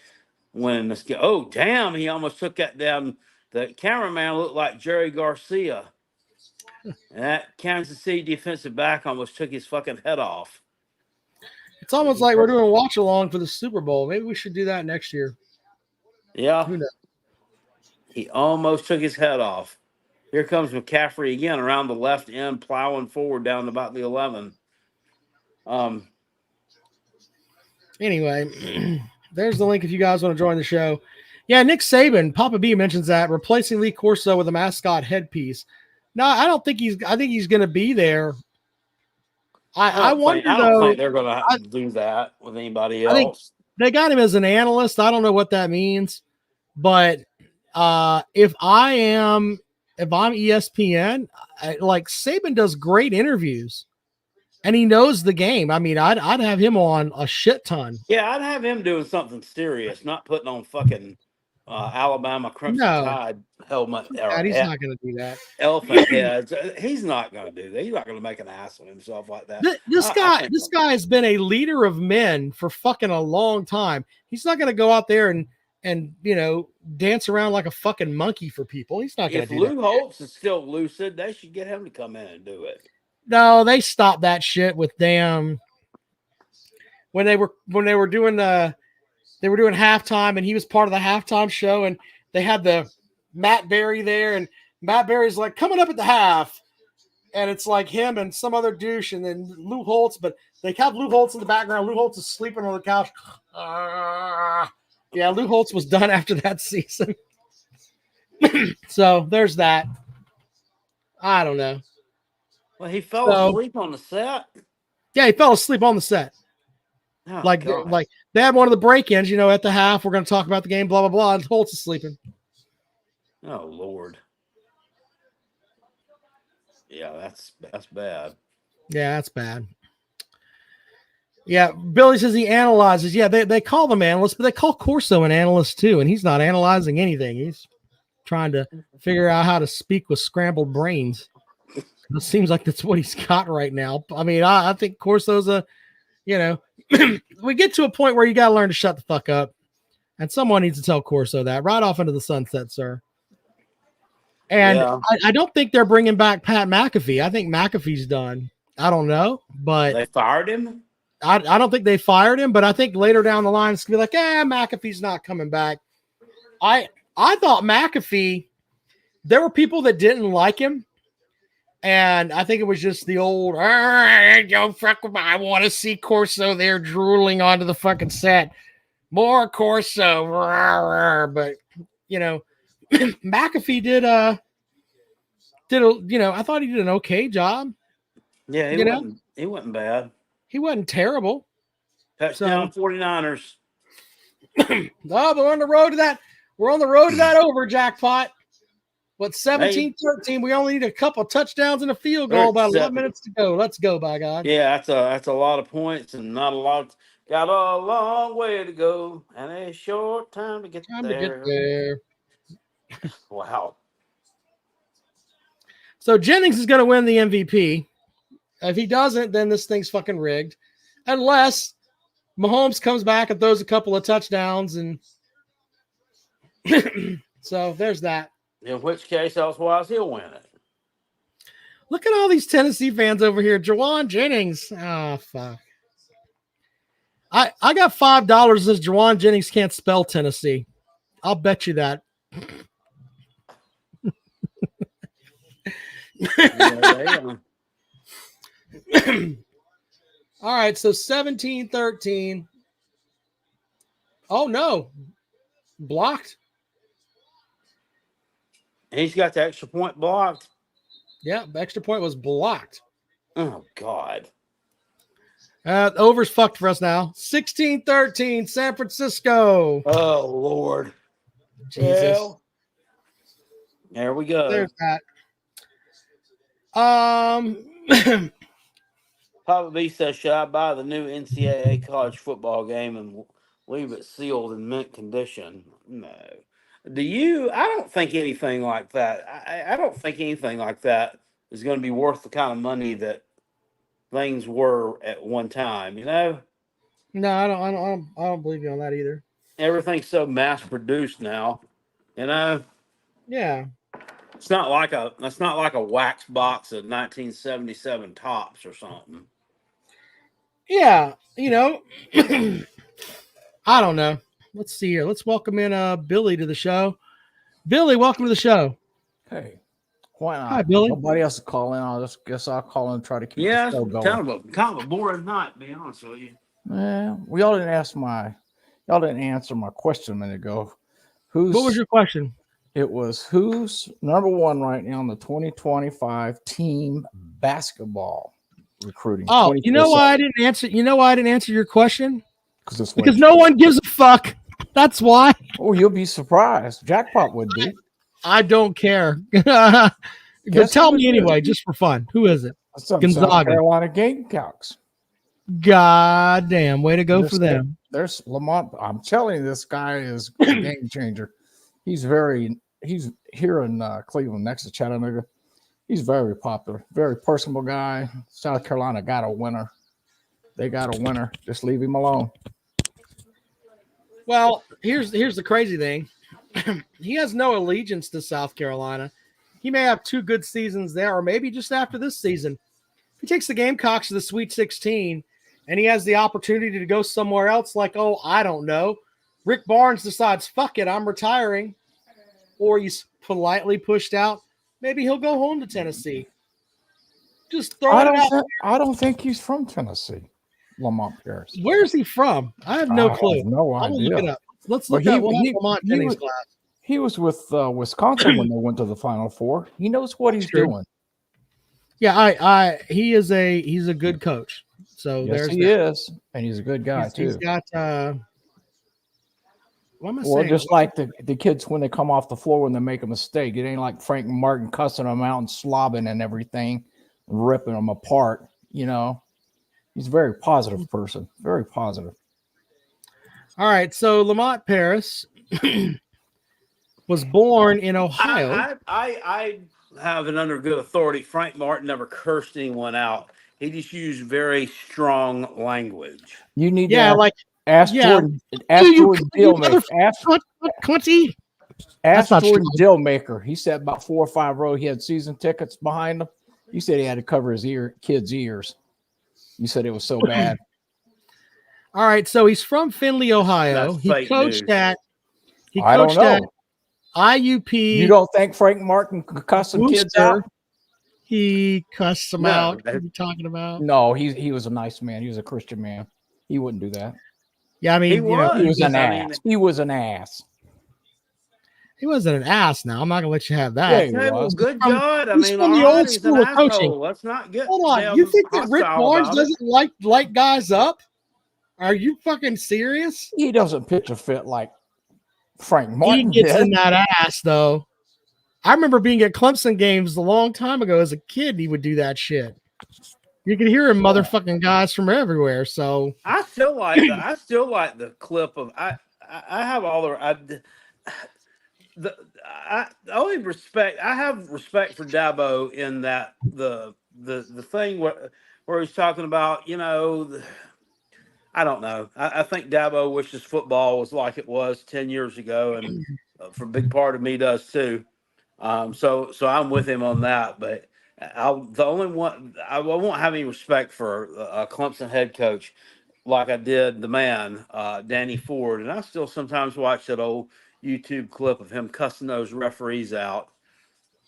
winning this game. Oh, damn! He almost took that down. The cameraman looked like Jerry Garcia, and that Kansas City defensive back almost took his fucking head off. It's almost like we're doing a watch along for the Super Bowl. Maybe we should do that next year. Yeah. He almost took his head off. Here comes McCaffrey again around the left end, plowing forward down to about the 11. Anyway, there's the link if you guys want to join the show. Yeah, Nick Saban, Papa B mentions that, replacing Lee Corso with a mascot headpiece. No, I don't think I think he's going to be there. I wonder, I don't think they're going to do that with anybody else. I think they got him as an analyst. I don't know what that means. But if I'm ESPN, like Saban does great interviews, and he knows the game. I mean, I'd have him on a shit ton. Yeah, I'd have him doing something serious, not putting on fucking Alabama Crimson Tide helmet. He's not going to do that. Elephant heads. He's not going to do that. He's not going to make an ass of himself like that. This guy has been a leader of men for fucking a long time. He's not going to go out there and dance around like a fucking monkey for people. He's not going to do that. If Lou Holtz is still lucid, they should get him to come in and do it. No, they stopped that shit with when they were doing halftime, and he was part of the halftime show, and they had the Matt Berry there, and Matt Berry's like coming up at the half, and it's like him and some other douche, and then Lou Holtz, but they have Lou Holtz in the background. Lou Holtz is sleeping on the couch. Yeah, Lou Holtz was done after that season. So there's that. I don't know. Well, he fell asleep on the set. Yeah, he fell asleep on the set. Oh, Like God. they had one of the break-ins, at the half. We're going to talk about the game, blah, blah, blah. And Holtz is sleeping. Oh, Lord. Yeah, that's bad. Yeah, that's bad. Yeah, Billy says he analyzes. Yeah, they call them analysts, but they call Corso an analyst too, and he's not analyzing anything. He's trying to figure out how to speak with scrambled brains. It seems like that's what he's got right now. I mean, I think Corso's we get to a point where you got to learn to shut the fuck up, and someone needs to tell Corso that right off into the sunset, sir. And Yeah. I don't think they're bringing back Pat McAfee. I think McAfee's done. I don't know, but They fired him? I don't think they fired him, but I think later down the line it's gonna be like, McAfee's not coming back. I thought McAfee, there were people that didn't like him, and I think it was just the old don't fuck with I want to see Corso there drooling onto the fucking set. More Corso. But McAfee did I thought he did an okay job. Yeah, he wasn't bad. He wasn't terrible. Touchdown 49ers. Oh, but we're on the road to that. We're on the road to that over jackpot. What, 17-13? We only need a couple touchdowns and a field goal. About 11 minutes to go. Let's go, by God. Yeah, that's a lot of points and not a lot. Got a long way to go and a short time to get there. Wow. So Jennings is going to win the MVP. If he doesn't, then this thing's fucking rigged. Unless Mahomes comes back and throws a couple of touchdowns. And so there's that. In which case, elsewise, he'll win it. Look at all these Tennessee fans over here. Jawan Jennings. Oh, fuck. I got $5 as Jawan Jennings can't spell Tennessee. I'll bet you that. All right, so 17-13. Oh, no. Blocked. He's got the extra point blocked. Yeah, the extra point was blocked. Oh, God. Over's fucked for us now. 16-13, San Francisco. Oh, Lord. Jesus. Well, there we go. There's that. Papa B says, should I buy the new NCAA college football game and leave it sealed in mint condition? No. Do you? I don't think anything like that. I don't think anything like that is going to be worth the kind of money that things were at one time. No, I don't believe you on that either. Everything's so mass produced now. Yeah. It's not like a wax box of 1977 tops or something. Yeah, I don't know. Let's see here. Let's welcome in Billy to the show. Billy, welcome to the show. Hey, why not? Hi, Billy. Nobody else to call in. I'll call in and try to keep the show going. Kind of a boring night, to be honest with you. Well, y'all didn't answer my question a minute ago. What was your question? It was who's number one right now in the 2025 team basketball recruiting? Oh, you know why I didn't answer? You know why I didn't answer your question? Because no one gives a fuck. That's why. Oh, you'll be surprised. Jackpot would be. I don't care. But tell me anyway, just for fun. Who is it? Gonzaga. South Carolina Gamecocks. God damn. Way to go for them. There's Lamont. I'm telling you, this guy is a game changer. He's here in Cleveland next to Chattanooga. He's very popular, very personable guy. South Carolina got a winner. They got a winner. Just leave him alone. Well, here's the crazy thing. He has no allegiance to South Carolina. He may have 2 good seasons there, or maybe just after this season. If he takes the Gamecocks to the Sweet 16 and he has the opportunity to go somewhere else, like, I don't know, Rick Barnes decides, fuck it, I'm retiring, or he's politely pushed out, maybe he'll go home to Tennessee. Just throw it out. I don't think he's from Tennessee, Lamont Paris. Where's he from? I have no clue. No I'm gonna look it idea. up. Let's But look up Lamont he Jennings' was, class. he was with Wisconsin when they went to the Final Four. He knows what he's true. doing. Yeah, he's a good coach. So Yes, there's he is, and he's a good guy too. He's got what am I Well, saying? just like the kids when they come off the floor when they make a mistake, it ain't like Frank Martin cussing them out and slobbing and everything, ripping them apart. You know, he's a very positive person, very positive. All right, so Lamont Paris was born in Ohio. I have it under good authority. Frank Martin never cursed anyone out. He just used very strong language. You need Yeah, to like ask yeah. Jordan. Ask Jordan Dealmaker. Cunty. Ask That's not Jordan Dealmaker. He said about 4 or 5 rows. He had season tickets behind him. He said he had to cover his kids' ears. You said it was so bad. All right, so he's from Findlay, Ohio. That's He fake coached news. at I don't know. IUP. You don't think Frank Martin cussing kids Worcester. out? He cussed them No, out. What that- are you talking about? No, he was a nice man. He was a Christian man. He wouldn't do that. Yeah, I mean, He you know, was. He was an I mean- ass. He was an ass. he wasn't an ass. Now I'm not gonna let you have Yeah, that. he Okay, well, was. good from- God. I he's mean, from the all right, old he's an school of coaching. asshole. Let's not get Hold on, damn you think that Rick hostile Barnes about it. doesn't light guys up? Are you fucking serious? He doesn't pitch a fit like Frank He Martin gets did. in that ass though. I remember being at Clemson games a long time ago as a kid. He would do that shit. You could hear him motherfucking guys from everywhere. So I still like the clip of I have all the only respect I have respect for Dabo in that the thing where he's talking about, you know, I don't know. I think Dabo wishes football was like it was 10 years ago, and for a big part of me does too. So I'm with him on that, but I won't have any respect for a Clemson head coach like I did the man, Danny Ford. And I still sometimes watch that old YouTube clip of him cussing those referees out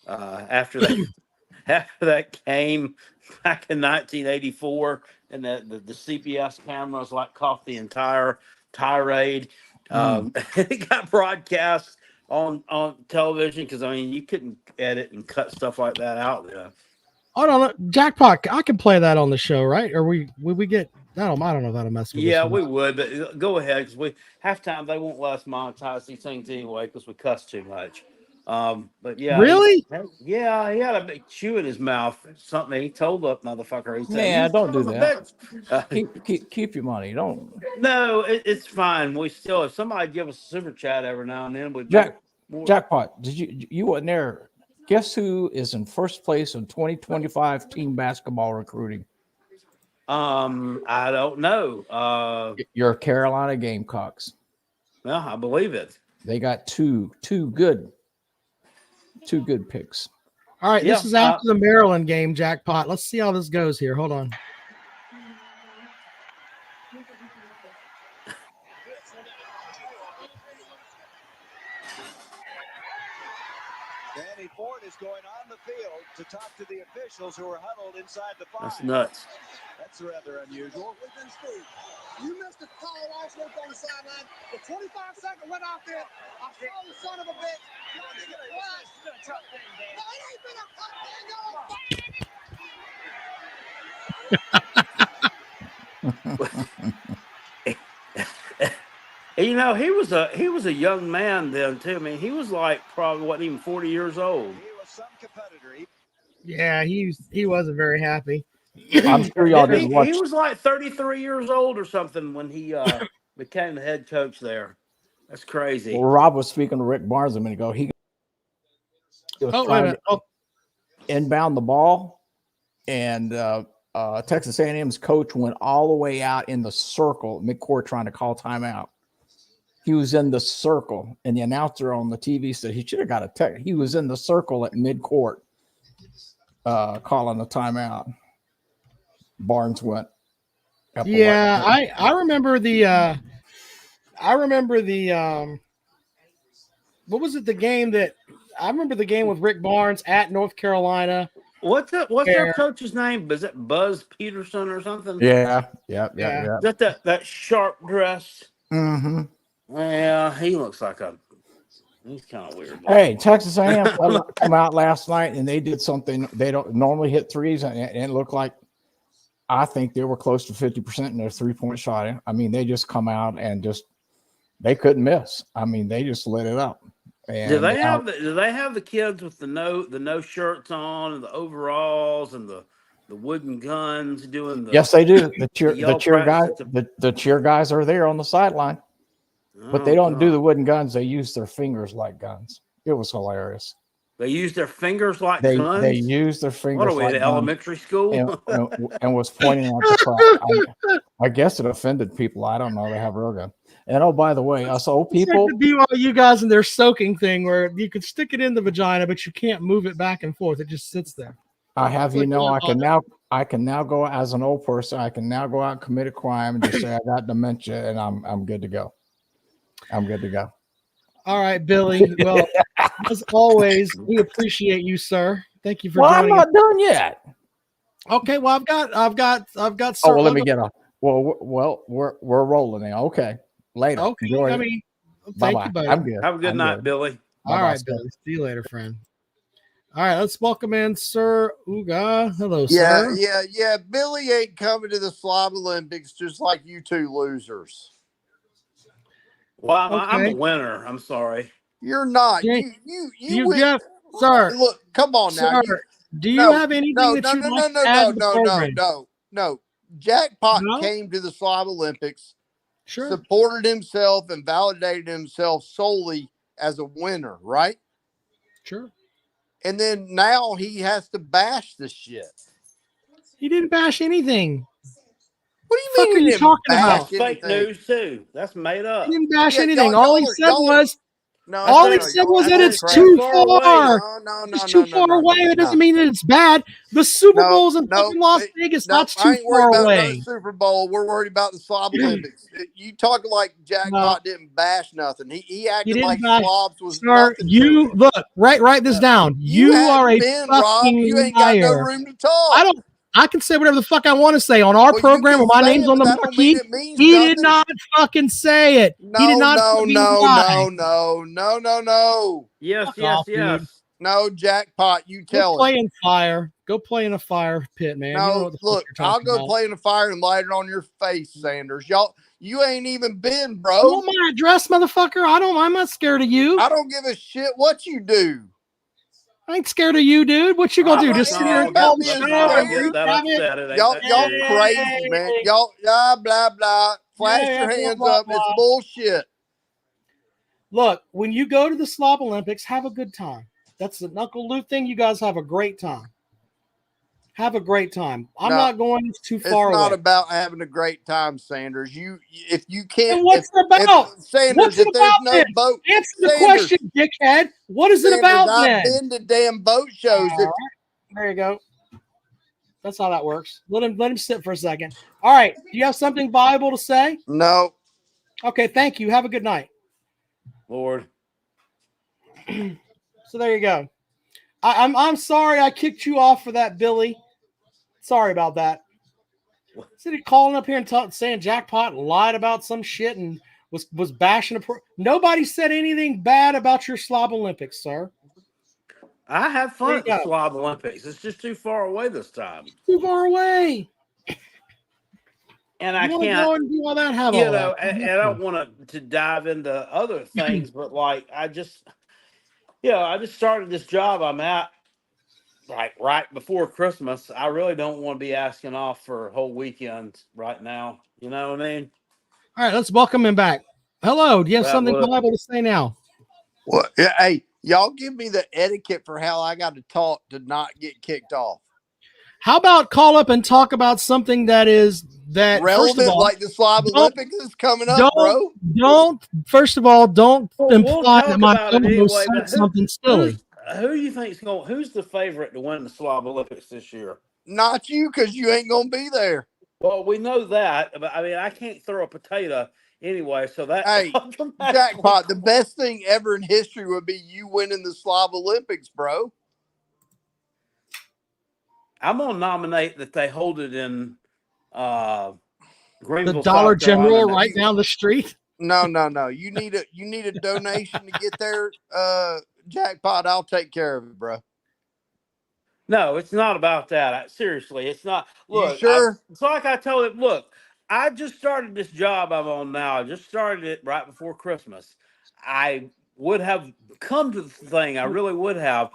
after that game back in 1984, and the CBS cameras like caught the entire tirade. It got broadcast on television because I mean you couldn't edit and cut stuff like that out there. I don't know, Jackpot. I can play that on the show, right? Or we get? I don't know if that'll mess with. Yeah, us we would, but go ahead because halftime they won't let us monetize these things anyway because we cuss too much. But yeah, Really? he had a big chew in his mouth. Something he told that motherfucker. He said, Yeah, "You don't do son of a that. bitch." Keep your money. Don't. No, it's fine. We still, if somebody give us a super chat every now and then, we Jackpot. Did you wasn't there? Guess who is in first place in 2025 team basketball recruiting? I don't know. Your Carolina Gamecocks. Well, I believe it. They got two good picks. All right, this Yeah, is after the Maryland game, Jackpot. Let's see how this goes here. Hold on. Danny Ford is going on the field to talk to the officials who are huddled inside the five. That's nuts. That's rather unusual. You missed the call last week on the sideline. The 25-second went out there. I saw the son of a bitch. No, it ain't been a tough thing. And, you know, he was a young man then too. I mean, he was like probably wasn't even 40 years old. He was some competitor. Yeah, he wasn't very happy. I'm sure y'all He didn't watch. was like 33 years old or something when he became the head coach there. That's crazy. Well, Rob was speaking to Rick Barnes a minute ago. He was Oh, wait a trying minute. to Oh, inbound the ball, and Texas A&M's coach went all the way out in the circle, midcourt, trying to call timeout. He was in the circle, and the announcer on the TV said he should have got a tech. He was in the circle at midcourt, calling the timeout. Barnes went. up a yeah, leg. I remember the what was it, the game that I remember the game with Rick Barnes at North Carolina. What's their Fair. coach's name? Is it Buzz Peterson or something? Yeah. Yeah. Is that sharp dress? Mm-hmm. Yeah, he looks like he's kind of weird. Hey, Texas A&M come out last night and they did something they don't normally hit threes, and it looked like I think they were close to 50% in their 3-point shot. I mean, they just come out and they couldn't miss. I mean, they just lit it up. And Do they have the kids with the no shirts on and the overalls and the wooden guns doing the? Yes, they do. The cheer guys, practice? the cheer guys are there on the sideline, but they don't do the wooden guns. They use their fingers like guns. It was hilarious. They use their fingers like They guns. they use their fingers. What are we like at guns elementary school? and was pointing at the crowd. I guess it offended people. I don't know. They have real gun. And oh, by the way, us old people. It's like the BYU guys and their soaking thing where you could stick it in the vagina, but you can't move it back and forth. It just sits there. I have you know, I can now go as an old person. I can now go out and commit a crime and just say I got dementia and I'm good to go. I'm good to go. All right, Billy. Well, as always, we appreciate you, sir. Thank you for Well, I'm joining not us. done yet. Okay, well, I've got. Oh, well, let me get on. Well, we're rolling now. Okay, later. Okay, Enjoy I it. mean, thank Bye-bye. you, buddy. I'm good. Have a good I'm night, good. Billy. All Bye-bye, right, Scott. Billy. See you later, friend. All right, let's welcome in Sir Uga. Hello, Yeah, sir. yeah. Billy ain't coming to the Slob Olympics just like you two losers. Well, I'm Okay. a winner. I'm sorry. You're not. Yeah. You win. Jeff, sir. Look, come on now. Sir, do you No, have anything that you'd like to add to the program? No. Jackpot No? came to the Slob Olympics, Sure. supported himself and validated himself solely as a winner, right? Sure. And then now he has to bash the shit. He didn't bash anything. What do Fuck you are mean? you he didn't talking bash about? Fake anything? news too. That's made up. He didn't bash Yeah, anything. y'all All he are- said y'all are- was, No, all he no, said y'all was are that full it's crap. too Far away. far. No, It's too far away. It doesn't mean that it's bad. The Super Bowl's in fucking Las Vegas. That's I too ain't worried far about away. no Super Bowl. We're worried about the Slob Olympics. You talk like Jackpot didn't bash nothing. He acted didn't like bash- Slobs was Sir, nothing. to you him. look, write this down. You hadn't are a been, Rob. fucking You ain't got no liar. room to talk. I can say whatever the fuck I want to say on our Well, you program can when my say name's it, on the but that don't marquee. mean it means He nothing. did not fucking say it. No, he did not fucking lie. no. Yes, Fuck yes, off, dude. yes. No, Jackpot, you Go tell play him. in fire. Go play in a fire pit, man. You know No, what the fuck look, you're I'll talking go about. play in the fire and light it on your face, Sanders. You ain't even been, You bro. want my address, motherfucker? I'm not scared of you. I don't give a shit what you do. I ain't scared of you, dude. What you gonna do? Just sit here and call the Let's show not and get group that have it? upset. It ain't Y'all that serious. crazy, man. Y'all blah blah. Flash Yeah, your blah, hands blah, up. It's blah. bullshit. Look, when you go to the Slob Olympics, have a good time. That's the Knuckle Loop thing. You guys have a great time. Have a great time. I'm No, not going too It's far not away. about having a great time, Sanders. If you can't, And what's it about? Sanders, What's it if there's about no then? boat, Answer the Sanders, question, dickhead. What is it Sanders, about I've then? been to damn boat shows. All right. There you go. That's how that works. Let him sit for a second. All right. Do you have something viable to say? No, Okay. Thank you. Have a good night. Lord. So there you go. I'm sorry I kicked you off for that, Billy. Sorry about that. Instead of calling up here and saying Jackpot lied about some shit and was bashing nobody said anything bad about your Slob Olympics, sir. I have fun There at you the go. Slob Olympics. It's just too far away this time. Too far away. And I You wanna can't, go and do all that? Have you all know, that. and I don't want to dive into other things, but like I just started this job I'm at like right before Christmas. I really don't want to be asking off for a whole weekend right now. You know what I mean? All right, let's welcome him back. Hello. Do you have That something would- valuable to say now? well, hey, y'all give me the etiquette for how I got to talk to not get kicked off. How about call up and talk about something that is first Relevant, of all, like the Slob don't- Olympics is coming up, bro. don't first of all, don't Well, we'll imply talk that my about it co-host anyway, said but something silly. Who you think's going? Who's the favorite to win the Slob Olympics this year? Not you, because you ain't gonna be there. Well, we know that, but I mean, I can't throw a potato Anyway, so that Hey, Jackpot, the best thing ever in history would be you winning the Slav Olympics, bro. I'm gonna nominate that they hold it in The Greenville, Dollar South Carolina. General right down the street. No. You need a donation to get there, Jackpot. I'll take care of it, bro. No, it's not about that. Seriously, it's not. Look, sure? It's like I told him. Look, I just started this job I'm on now. I just started it right before Christmas. I would have come to the thing. I really would have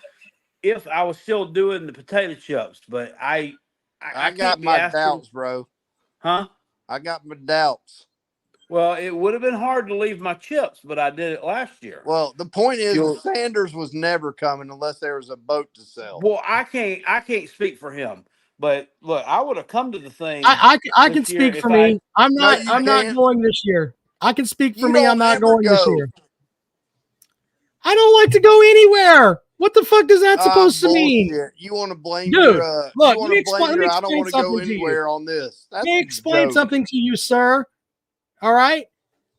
if I was still doing the potato chips. But I got can't be my asking- doubts, bro. Huh? I got my doubts. Well, it would have been hard to leave my chips, but I did it last year. Well, the point is, You'll- Sanders was never coming unless there was a boat to sell. Well, I can't speak for him. But look, I would have come to the thing. I can this year speak if for me. I'm No, not. you I'm not can't. going this year. I can speak for You me. don't I'm not ever going this go. year. I don't like to go anywhere. What the fuck is that supposed to mean? Bullshit. You want to blame Dude, your look, you want let me to explain- blame let me your I don't explain want to go something to you. anywhere on this. That's Let me a explain joke. something to you, sir. All right.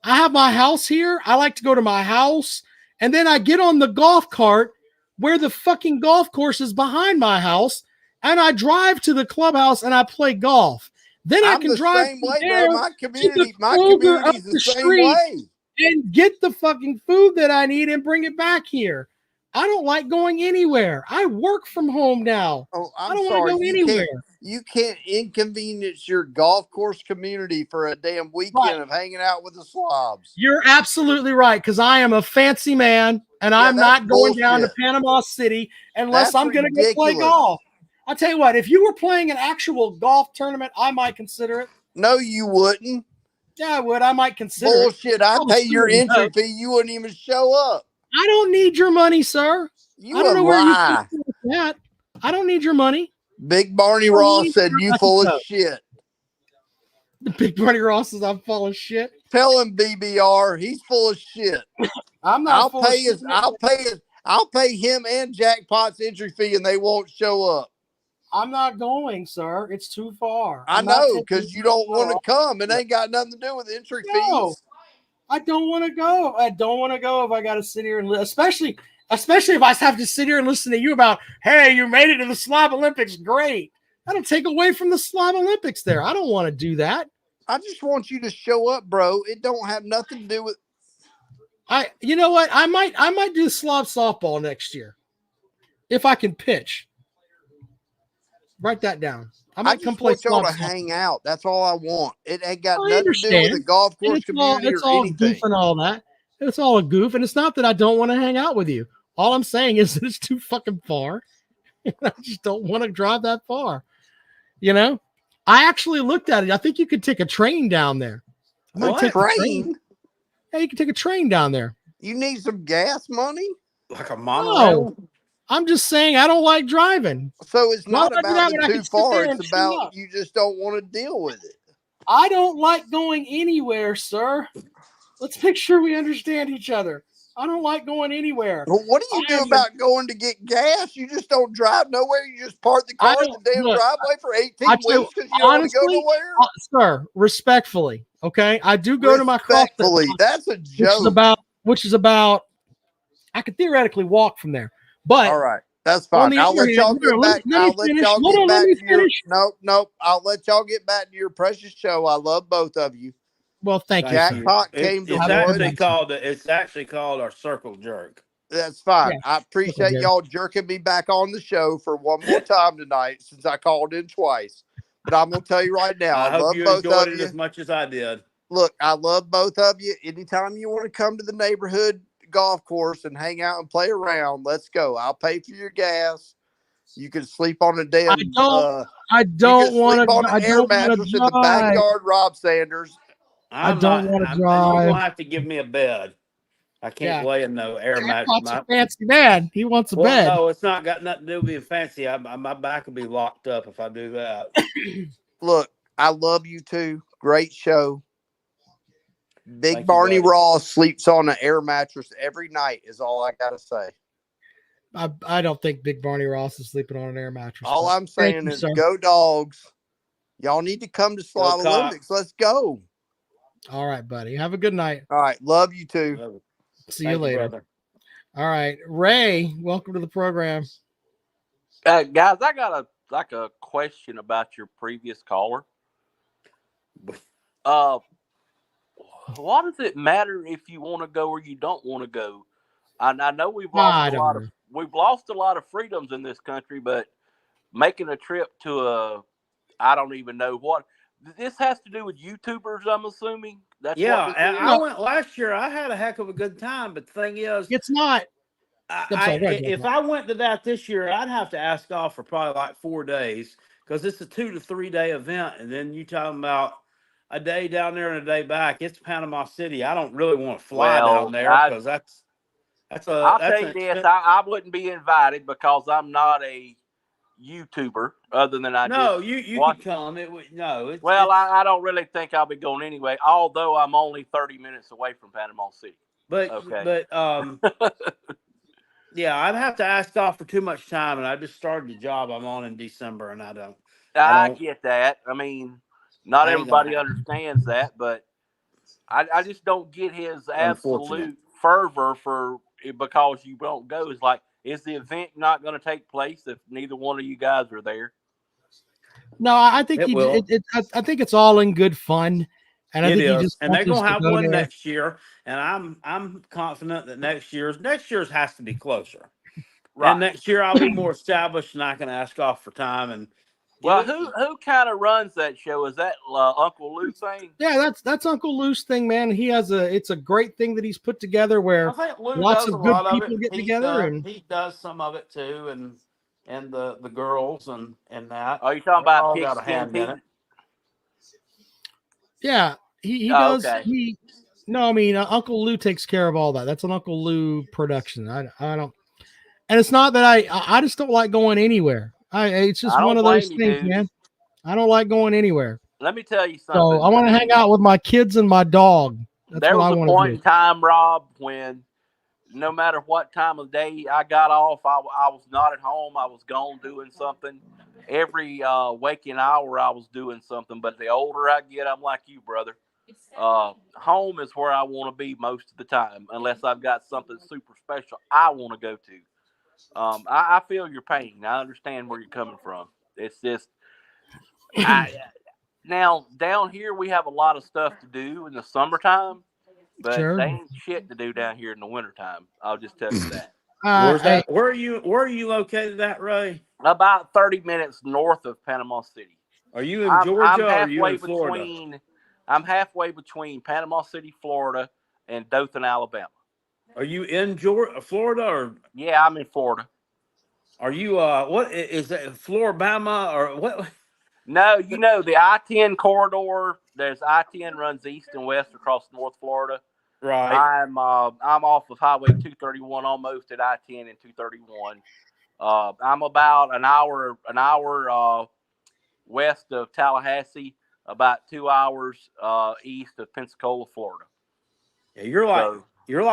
I have my house here. I like to go to my house, and then I get on the golf cart where the fucking golf course is behind my house, and I drive to the clubhouse and I play golf. Then I I'm can the drive same from way, there bro. My community's Kroger up the the same street. way. and get the fucking food that I need and bring it back here. I don't like going anywhere. I work from home now. Oh, I I'm don't sorry. want to go anywhere. You can't inconvenience your golf course community for a damn weekend of hanging out with the slobs. You're absolutely right, because I am a fancy man and Yeah, I'm that's not going down to bullshit. Panama City unless That's I'm going to go play ridiculous. golf. I'll tell you what, if you were playing an actual golf tournament, I might consider it. No, you wouldn't. Yeah, I would. I might consider it. Bullshit. I I'm pay your assuming entry no. fee. You wouldn't even show up. I don't need your money, sir. You I don't would know where lie. you think that. I don't need your money. Big Barney I don't Ross need said your you money, full though. of shit. The Big Barney Ross says I'm full of shit. Tell him BBR, he's full of shit. I'm not I'll full of pay shit. his I'll pay him and Jackpot's entry fee and they won't show up. I'm not going, sir. It's too far. I I'm not know taking because you it don't too want to far. come. It ain't got nothing to do with entry No. fees. I don't want to go. I don't want to go if I got to sit here and especially if I have to sit here and listen to you about, hey, you made it to the Slav Olympics. Great. That'll take away from the Slav Olympics there. I don't want to do that. I just want you to show up, bro. It don't have nothing to do with You know what? I might do Slav softball next year if I can pitch. Write that down. I I might just come play want y'all Slav to softball. hang out. That's all I want. It ain't got I nothing to do with the understand. golf course It's all, community it's or all anything. goof and all that. It's all a goof, and it's not that I don't want to hang out with you. All I'm saying is that it's too fucking far. I just don't want to drive that far. You know, I actually looked at it. I think you could take a train down there. I might What? take the Train? Yeah, you can take a train down there. You need some gas money? Like a monorail. No, I'm just saying I don't like driving. So it's Why not would I do about that when the I too can sit far. there and It's chew about up? you just don't want to deal with it. I don't like going anywhere, sir. Let's make sure we understand each other. I don't like going anywhere. Well, what do you I do am- about going to get gas? You just don't drive nowhere. You just park the I car in the don't- damn look, driveway for 18 I tell you, weeks because you don't want to go honestly, nowhere? Sir, respectfully, okay? I do go to my CrossFit Respectfully, class, that's a which is joke. about I could theoretically walk from there. But All right, that's on fine. the I'll other let hand, y'all here, get let back. me I'll let finish. y'all Hold get on, back let me to your. finish. Nope. I'll let y'all get back to your precious show. I love both of you. Well, thank you. Jack sir. Pot came It's to it's actually called our circle jerk. That's fine. Yeah. I appreciate Okay. y'all jerking me back on the show for one more time tonight since I called in twice. But I'm gonna tell you right now, I I hope love you both enjoyed of it you. as much as I did. Look, I love both of you. Anytime you want to come to the neighborhood golf course and hang out and play around, let's go. I'll pay for your gas. You can sleep on a damn. I don't want sleep on to. an I air don't want mattress to in the drive. backyard, Rob Sanders. I'm don't not- wanna I'm- drive. You're gonna have to give me a bed. I can't Yeah. lay in no air Jackpot's mattress. a fancy man. He wants a bed. No, it's not got nothing to do with being fancy. My back will be locked up if I do that. Look, I love you too. Great show. Big Thank you, Barney buddy. Ross sleeps on an air mattress every night, is all I got to say. I don't think Big Barney Ross is sleeping on an air mattress. All but I'm thank saying you, is sir. go Dogs. Y'all need to come to Slav Cox. Olympics. Let's go. All right, buddy. Have a good night. All right. Love you too. See you Thank later. brother. All right, Ray. Welcome to the program. Guys, I got a question about your previous caller. What does it matter if you want to go or you don't want to go? I know we've lost a lot of freedoms in this country, but making a trip to I don't even know what this has to do with YouTubers. I'm assuming that's Yeah, what this and is? I went last year. I had a heck of a good time, but the thing is, It's not. if I went to that this year, I'd have to ask off for probably like 4 days because it's a 2 to 3 day event, and then you talking about a day down there and a day back. It's Panama City. I don't really want to fly down there because that's I'll tell you this: I wouldn't be invited because I'm not a YouTuber. Other than I you can come. I don't really think I'll be going anyway. Although I'm only 30 minutes away from Panama City. But yeah, I'd have to ask off for too much time, and I just started the job I'm on in December, and I don't. I get that. I mean, not everybody understands that, but I just don't get his absolute fervor because you don't go. It's like, is the event not going to take place if neither one of you guys are there? No, I think I think it's all in good fun, and I think he just and they're wants us gonna have to go one there. next year, and I'm confident that next year's has to be closer. Right. And next year I'll be more established, and I can ask off for time. And well, who kind of runs that show? Is that Uncle Lou thing? Yeah, that's Uncle Lou's thing, man. It's a great thing that he's put together where I think Lou lots does of a good lot people of it. get together, and he does some of it too, and the girls and that. Are you talking about all got a hand in it? yeah, he does. Okay. I mean, Uncle Lou takes care of all that. That's an Uncle Lou production. I don't, and it's not that I just don't like going anywhere. It's just one of those things, man. I don't like going anywhere. Let me tell you something. So I want to hang out with my kids and my dog. There was a point in time, Rob, when no matter what time of day I got off, I was not at home. I was gone doing something. Every waking hour, I was doing something. But the older I get, I'm like you, brother. Home is where I want to be most of the time, unless I've got something super special I want to go to. I feel your pain. I understand where you're coming from. It's just, now down here we have a lot of stuff to do in the summertime, but Sure. they ain't shit to do down here in the wintertime. I'll just tell you that. Where's that? Where are you located at, Ray? About 30 minutes north of Panama City. Are you in Georgia or are you in Florida? I'm halfway between Panama City, Florida, and Dothan, Alabama. Are you in Florida or? Yeah, I'm in Florida. Are you what is that, Floribama or what? No, the I-10 corridor. There's I-10 runs east and west across North Florida. Right. I'm off of Highway 231, almost at I-10 and 231. I'm about an hour west of Tallahassee, about 2 hours east of Pensacola, Florida. Yeah, you're like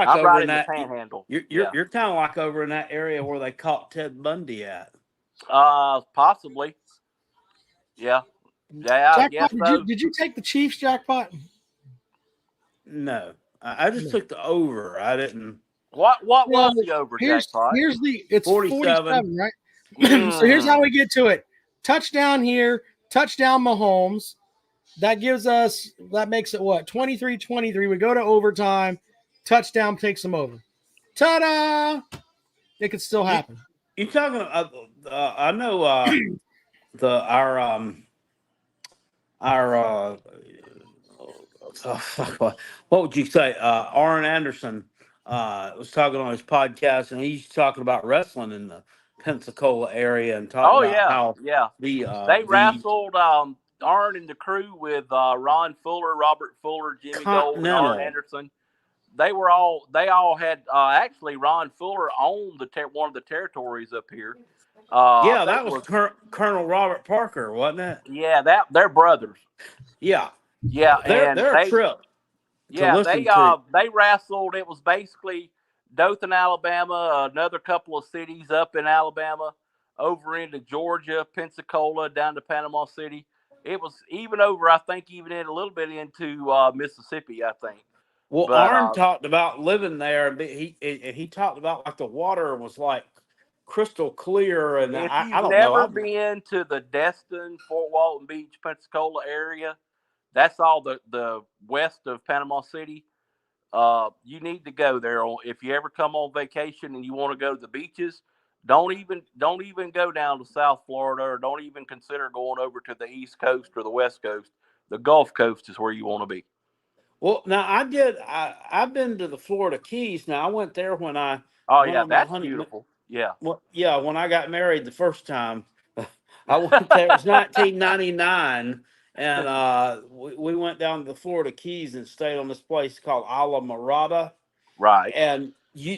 I'm over right in that Panhandle. You're kind of like over in that area where they caught Ted Bundy at. Possibly. Yeah. I guess so. Did you take the Chiefs jackpot? No, I just took the over. I didn't. What was the over jackpot? It's 47, right? So here's how we get to it. Touchdown here, touchdown Mahomes. That makes it what? 23-23. We go to overtime. Touchdown takes them over. Ta-da! It could still happen. You talking about, I know what would you say? Arn Anderson was talking on his podcast, and he's talking about wrestling in the Pensacola area and talking about how they wrestled Arn and the crew with Ron Fuller, Robert Fuller, Jimmy Gold, and Arn Anderson. They all had actually Ron Fuller owned one of the territories up here. That was Colonel Robert Parker, wasn't it? Yeah, they're brothers. Yeah, they're a trip. Yeah, they wrestled. It was basically Dothan, Alabama, another couple of cities up in Alabama, over into Georgia, Pensacola, down to Panama City. It was even over, I think, even in a little bit into Mississippi, I think. Well, But, Arn talked about living there, but he talked about like the water was like crystal clear, and If I you've don't never know. been to the Destin, Fort Walton Beach, Pensacola area, that's all the west of Panama City. You need to go there. If you ever come on vacation and you want to go to the beaches, don't even go down to South Florida, or don't even consider going over to the East Coast or the West Coast. The Gulf Coast is where you want to be. Well, now I've been to the Florida Keys. Now I went there when I Oh went yeah, on my that's honeymoon. beautiful. Yeah. Well, yeah, when I got married the first time, I went there. It was 1999, and we went down to the Florida Keys and stayed on this place called Ala Morada. Right. And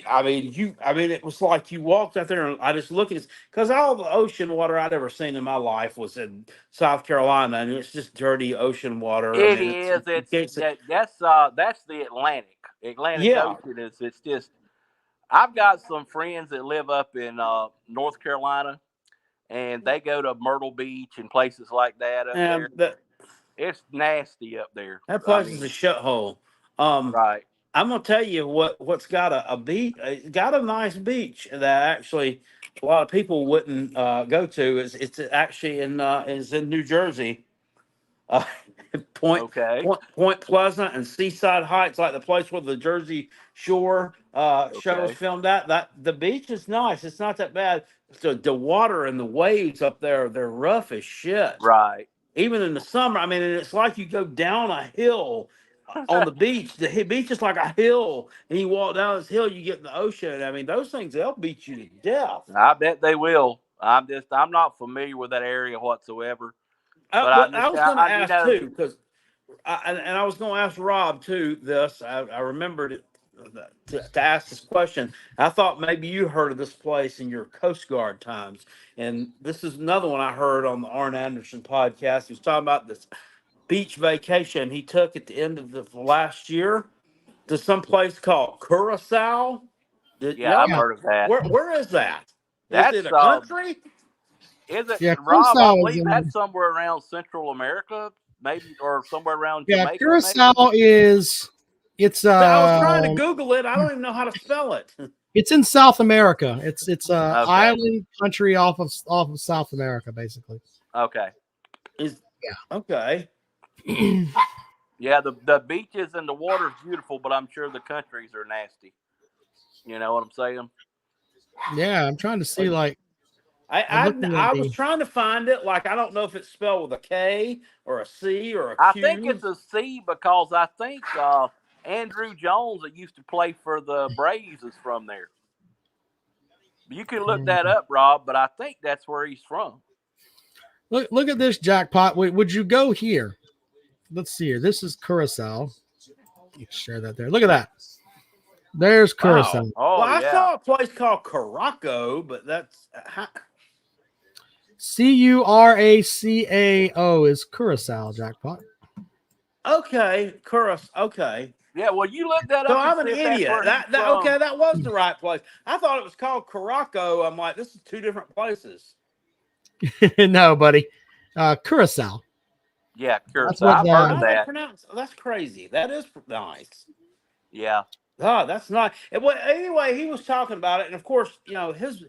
I mean, it was like you walked out there, and I just looked at, because all the ocean water I'd ever seen in my life was in South Carolina, and it's just dirty ocean water. That's the Atlantic. Atlantic Ocean is. It's just. I've got some friends that live up in North Carolina, and they go to Myrtle Beach and places like that up there. It's nasty up there. That place is a shithole. Right. I'm gonna tell you what's got a beach. It's got a nice beach that actually a lot of people wouldn't go to. It's actually is in New Jersey. Point Pleasant and Seaside Heights, like the place where the Jersey Shore show was filmed at. That the beach is nice. It's not that bad. The water and the waves up there, they're rough as shit. Right. Even in the summer, I mean, and it's like you go down a hill on the beach. The beach is like a hill, and you walk down this hill, you get in the ocean. I mean, those things, they'll beat you to death. I bet they will. I'm not familiar with that area whatsoever. I was going to ask too, because I was going to ask Rob too. I remembered it to ask this question. I thought maybe you heard of this place in your Coast Guard times, and this is another one I heard on the Arn Anderson podcast. He was talking about this beach vacation he took at the end of the last year to some place called Curacao. I've heard of that. Where is that? That's is it a country? Is it, Yeah, Rob? I Curacao believe that's somewhere around Central America, maybe, or somewhere around Jamaica. Yeah, Curacao is. It's. I was trying to Google it. I don't even know how to spell it. It's in South America. It's island country off of South America, basically. Okay. Okay. Yeah, the beaches and the water's beautiful, but I'm sure the countries are nasty. You know what I'm saying? Yeah, I'm trying to see like. I was trying to find it. Like, I don't know if it's spelled with a K or a C or a Q. I think it's a C because I think Andrew Jones, that used to play for the Braves, is from there. You can look that up, Rob, but I think that's where he's from. Look at this jackpot. Would you go here? Let's see here. This is Curacao. You share that there. Look at that. There's Curacao. Wow. Oh, well, I saw a place called Curaçao, but that's Curacao is Curacao, jackpot. Okay, Curacao. Okay. Yeah, well, you look that up. So I'm an idiot. That was the right place. I thought it was called Curaçao. I'm like, this is two different places. No, buddy. Curacao. Yeah, Curacao. I've heard of that. That's crazy. That is nice. Yeah. Oh, that's nice. Well, anyway, he was talking about it, and of course, you know, his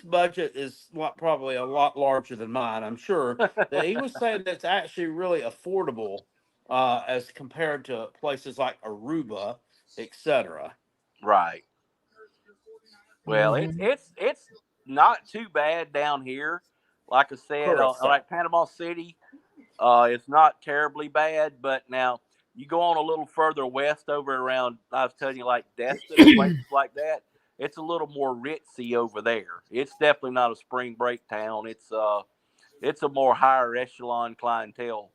budget is probably a lot larger than mine. I'm sure that he was saying that's actually really affordable as compared to places like Aruba, etc. Right. Well, it's not too bad down here. Like I said, like Panama City, it's not terribly bad. But now you go on a little further west over around, I was telling you, like Destin and places like that. It's a little more ritzy over there. It's definitely not a spring break town. It's a more higher echelon clientele.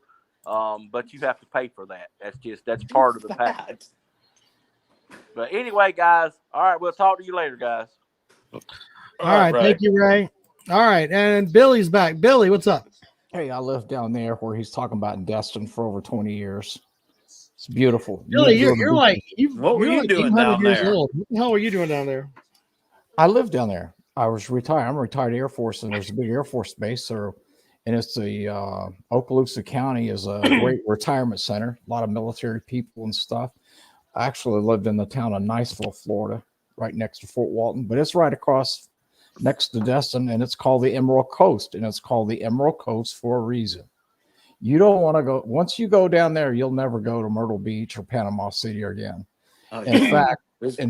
But you have to pay for that. That's part of the package. But anyway, guys, all right, we'll talk to you later, guys. All right, thank you, Ray. All right, and Billy's back. Billy, what's up? Hey, I lived down there where he's talking about in Destin for over 20 years. It's beautiful. Billy, you're like, what were you doing down there? Old. What the hell were you doing down there? I lived down there. I was retired. I'm a retired Air Force, and there's a big Air Force base. So and it's the Okaloosa County is a great retirement center. A lot of military people and stuff. I actually lived in the town of Niceville, Florida, right next to Fort Walton, but it's right across next to Destin, and it's called the Emerald Coast, and it's called the Emerald Coast for a reason. You don't want to go. Once you go down there, you'll never go to Myrtle Beach or Panama City again. In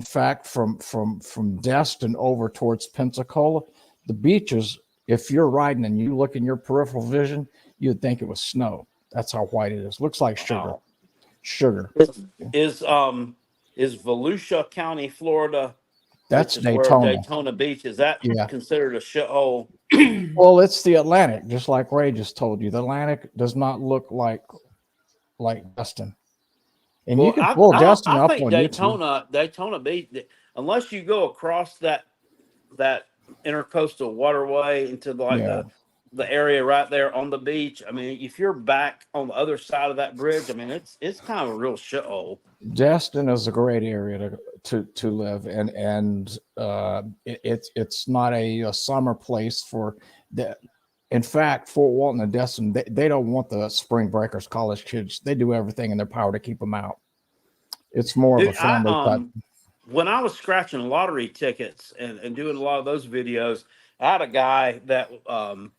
fact, from Destin over towards Pensacola, the beaches, if you're riding and you look in your peripheral vision, you'd think it was snow. That's how white it is. Looks like sugar. Wow. Sugar. Is Volusia County, Florida? That's which is Daytona. Where Daytona Beach is that considered a shithole? Well, it's the Atlantic, just like Ray just told you. The Atlantic does not look like Destin. And you can pull Destin up on YouTube. Daytona Beach, unless you go across that intercoastal waterway into the area right there on the beach. I mean, if you're back on the other side of that bridge, I mean, it's kind of a real shithole. Destin is a great area to live, and it's not a summer place for that. In fact, Fort Walton and Destin, they don't want the spring breakers, college kids. They do everything in their power to keep them out. It's more of a family type. When I was scratching lottery tickets and doing a lot of those videos, I had a guy that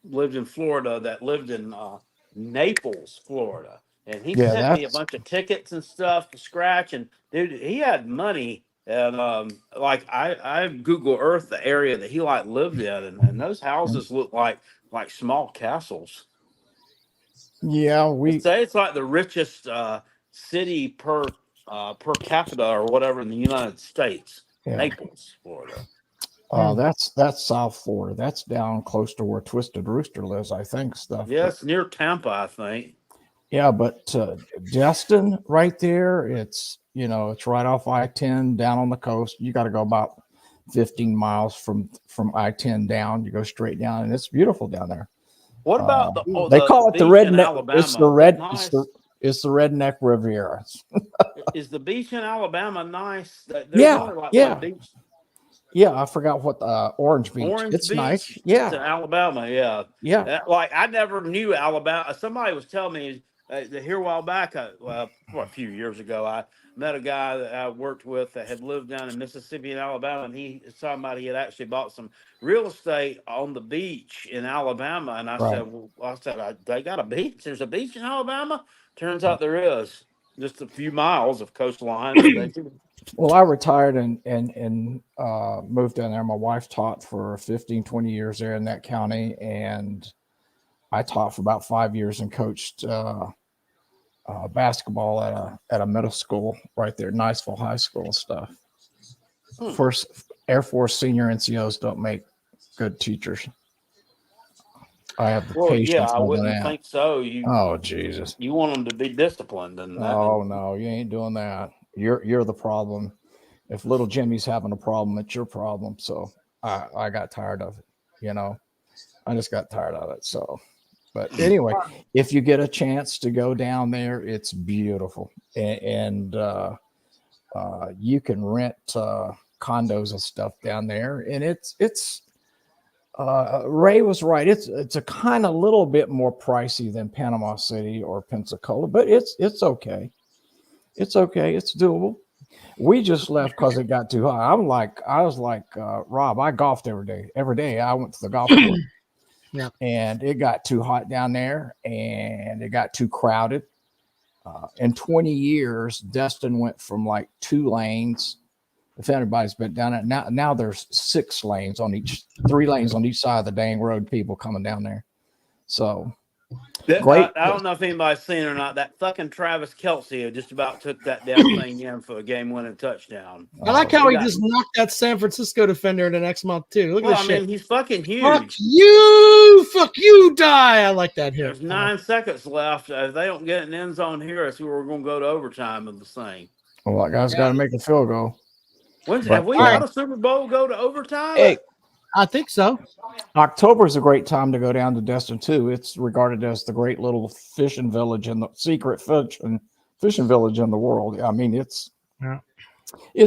lived in Florida that lived in Naples, Florida. And he sent me a bunch of tickets and stuff to scratch. And dude, he had money. And I Google Earth the area that he lived in, and those houses look like small castles. Yeah, say it's like the richest city per capita or whatever in the United States. Yeah. Naples, Florida. That's South Florida. That's down close to where Twisted Rooster lives, I think. Yes, near Tampa, I think. Yeah, but Destin, right there, it's right off I-10 down on the coast. You got to go about 15 miles from I-10 down. You go straight down, and it's beautiful down there. What about they call it the redneck? Alabama? It's the redneck Riviera. Is the beach in Alabama nice? Yeah. Yeah, I forgot what Orange Beach. It's Beach, nice. Yeah, to Alabama. Yeah, yeah. I never knew Alabama. Somebody was telling me here a while back. A few years ago, I met a guy that I worked with that had lived down in Mississippi and Alabama, and somebody had actually bought some real estate on the beach in Alabama. And I said, they got a beach. There's a beach in Alabama. Turns out there is. Just a few miles of coastline. Well, I retired and moved down there. My wife taught for 15, 20 years there in that county, and I taught for about 5 years and coached basketball at a middle school right there, Niceville High School and stuff. First, Air Force senior NCOs don't make good teachers. I have the patience. Yeah, I wouldn't think so. Oh, Jesus. You want them to be disciplined. And oh, no, you ain't doing that. You're the problem. If little Jimmy's having a problem, it's your problem. So I got tired of it. I just got tired of it. So, but anyway, if you get a chance to go down there, it's beautiful. And you can rent condos and stuff down there. And it's Ray was right. It's a kind of little bit more pricey than Panama City or Pensacola, but it's okay. It's okay. It's doable. We just left because it got too hot. I was like Rob. I golfed every day. Every day I went to the golf course. Yeah. And it got too hot down there, and it got too crowded. In 20 years, Destin went from 2 lanes. If anybody's been down it, now there's 6 lanes on 3 lanes on each side of the dang road. People coming down there. So great. I don't know if anybody's seen it or not. That fucking Travis Kelce just about took that damn thing in for a game-winning touchdown. I like how he just knocked that San Francisco defender the next month too. Look at this shit. He's fucking huge. Fuck you, die. I like that hit. There's 9 seconds left. If they don't get an end zone here, it's where we're going to go to overtime of the thing. Well, that guy's got to make a field goal. Have we had a Super Bowl go to overtime? Hey, I think so. October is a great time to go down to Destin too. It's regarded as the great little fishing village and the secret fishing village in the world. I mean, it's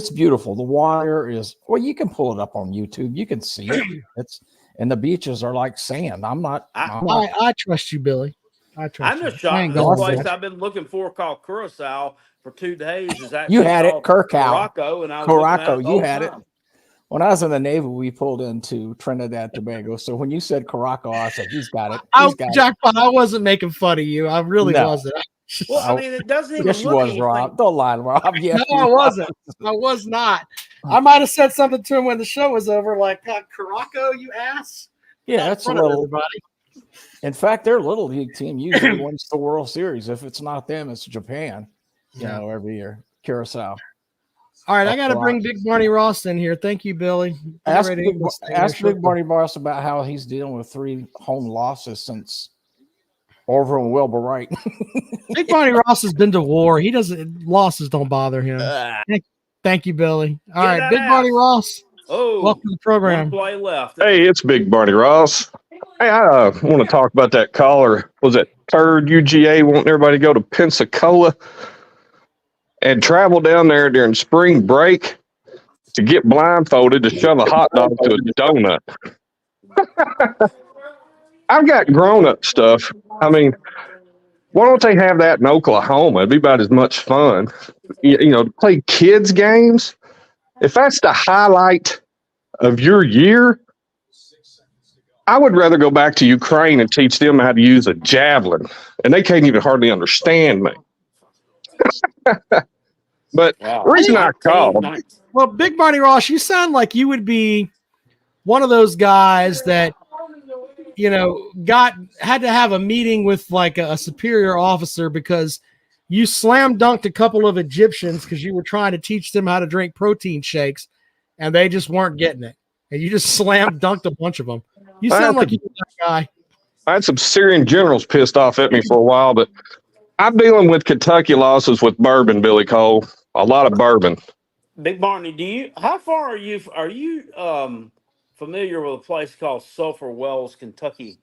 beautiful. The water is, well, you can pull it up on YouTube. You can see it. and the beaches are like sand. I trust you, Billy. I trust I'm you. just shocked. I ain't This going place for it. I've been looking for called Curacao for 2 days is actually You had it, called Curacao. Curaçao, and I was looking at it Curaçao, the you whole had it. time. When I was in the Navy, we pulled into Trinidad, Tobago. So when you said Curaçao, I said, he's got it. He's got Jackpot, I wasn't making fun of you. I really No. wasn't. Well, I mean, it doesn't even Yes, you look was, anything. Rob. Don't lie, Rob. Yes, No, I wasn't. I was not. I might have said something to him when the show was over, like, Curaçao, you ass. Yeah, Not in that's a front of little. everybody. In fact, their little league team usually wins the World Series. If it's not them, it's Japan. Every year, Curacao. All right, I got to bring Big Barney Ross in here. Thank you, Billy. Ask Big Barney Ross about how he's dealing with 3 home losses since Orville and Wilbur Wright. Big Barney Ross has been to war. He doesn't. Losses don't bother him. Thank you, Billy. All right, Big Barney Ross. Oh, welcome to the program. One play left. Hey, it's Big Barney Ross. Hey, I want to talk about that caller. Was it Third UGA wanting everybody to go to Pensacola and travel down there during spring break to get blindfolded to shove a hot dog to a donut? I've got grown-up stuff. I mean, why don't they have that in Oklahoma? It'd be about as much fun. You know, to play kids games. If that's the highlight of your year, I would rather go back to Ukraine and teach them how to use a javelin, and they can't even hardly understand me. But the reason I called, well, Big Barney Ross, you sound like you would be one of those guys that, you know, had to have a meeting with like a superior officer because you slam dunked a couple of Egyptians because you were trying to teach them how to drink protein shakes, and they just weren't getting it, and you just slam dunked a bunch of them. You sound like you're that guy. I had some Syrian generals pissed off at me for a while, but I'm dealing with Kentucky losses with bourbon, Billy Cole. A lot of bourbon. Big Barney, how far are you familiar with a place called Sulphur Wells, Kentucky?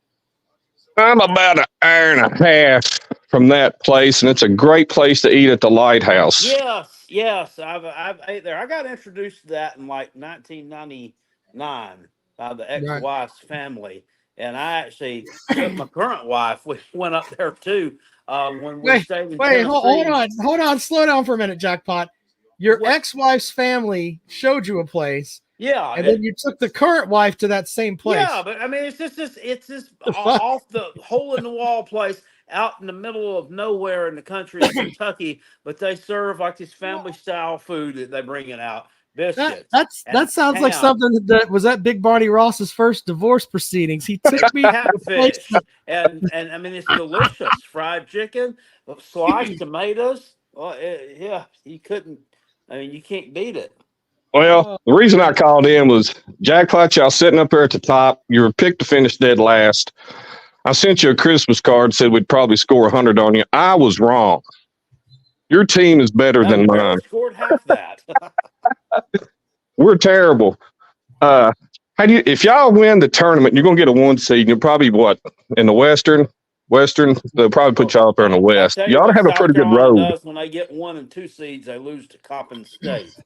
I'm about an hour and a half from that place, and it's a great place to eat at the Lighthouse. Yes. I've ate there. I got introduced to that in like 1999 by the ex-wife's family, and I actually took my current wife. We went up there too when we stayed in Tennessee. Hold on, slow down for a minute, Jackpot. Your ex-wife's family showed you a place. Yeah, and then you took the current wife to that same place. Yeah, but I mean, it's this off the hole in the wall place out in the middle of nowhere in the country of Kentucky. But they serve like this family style food that they bring it out. Biscuits. That sounds like something that was at Big Barney Ross's first divorce proceedings. He took me catfish, and I mean it's delicious. Fried chicken, sliced tomatoes. Well, you couldn't. I mean, you can't beat it. Well, the reason I called in was Jackpot, y'all sitting up there at the top. You were picked to finish dead last. I sent you a Christmas card, said we'd probably score 100 on you. I was wrong. Your team is better than mine. Scored half that. We're terrible. If y'all win the tournament, you're gonna get a 1 seed. You're probably in the Western. They'll probably put y'all up there in the West. You ought to have a pretty good road. When they get 1 and 2 seeds, they lose to Coppin State.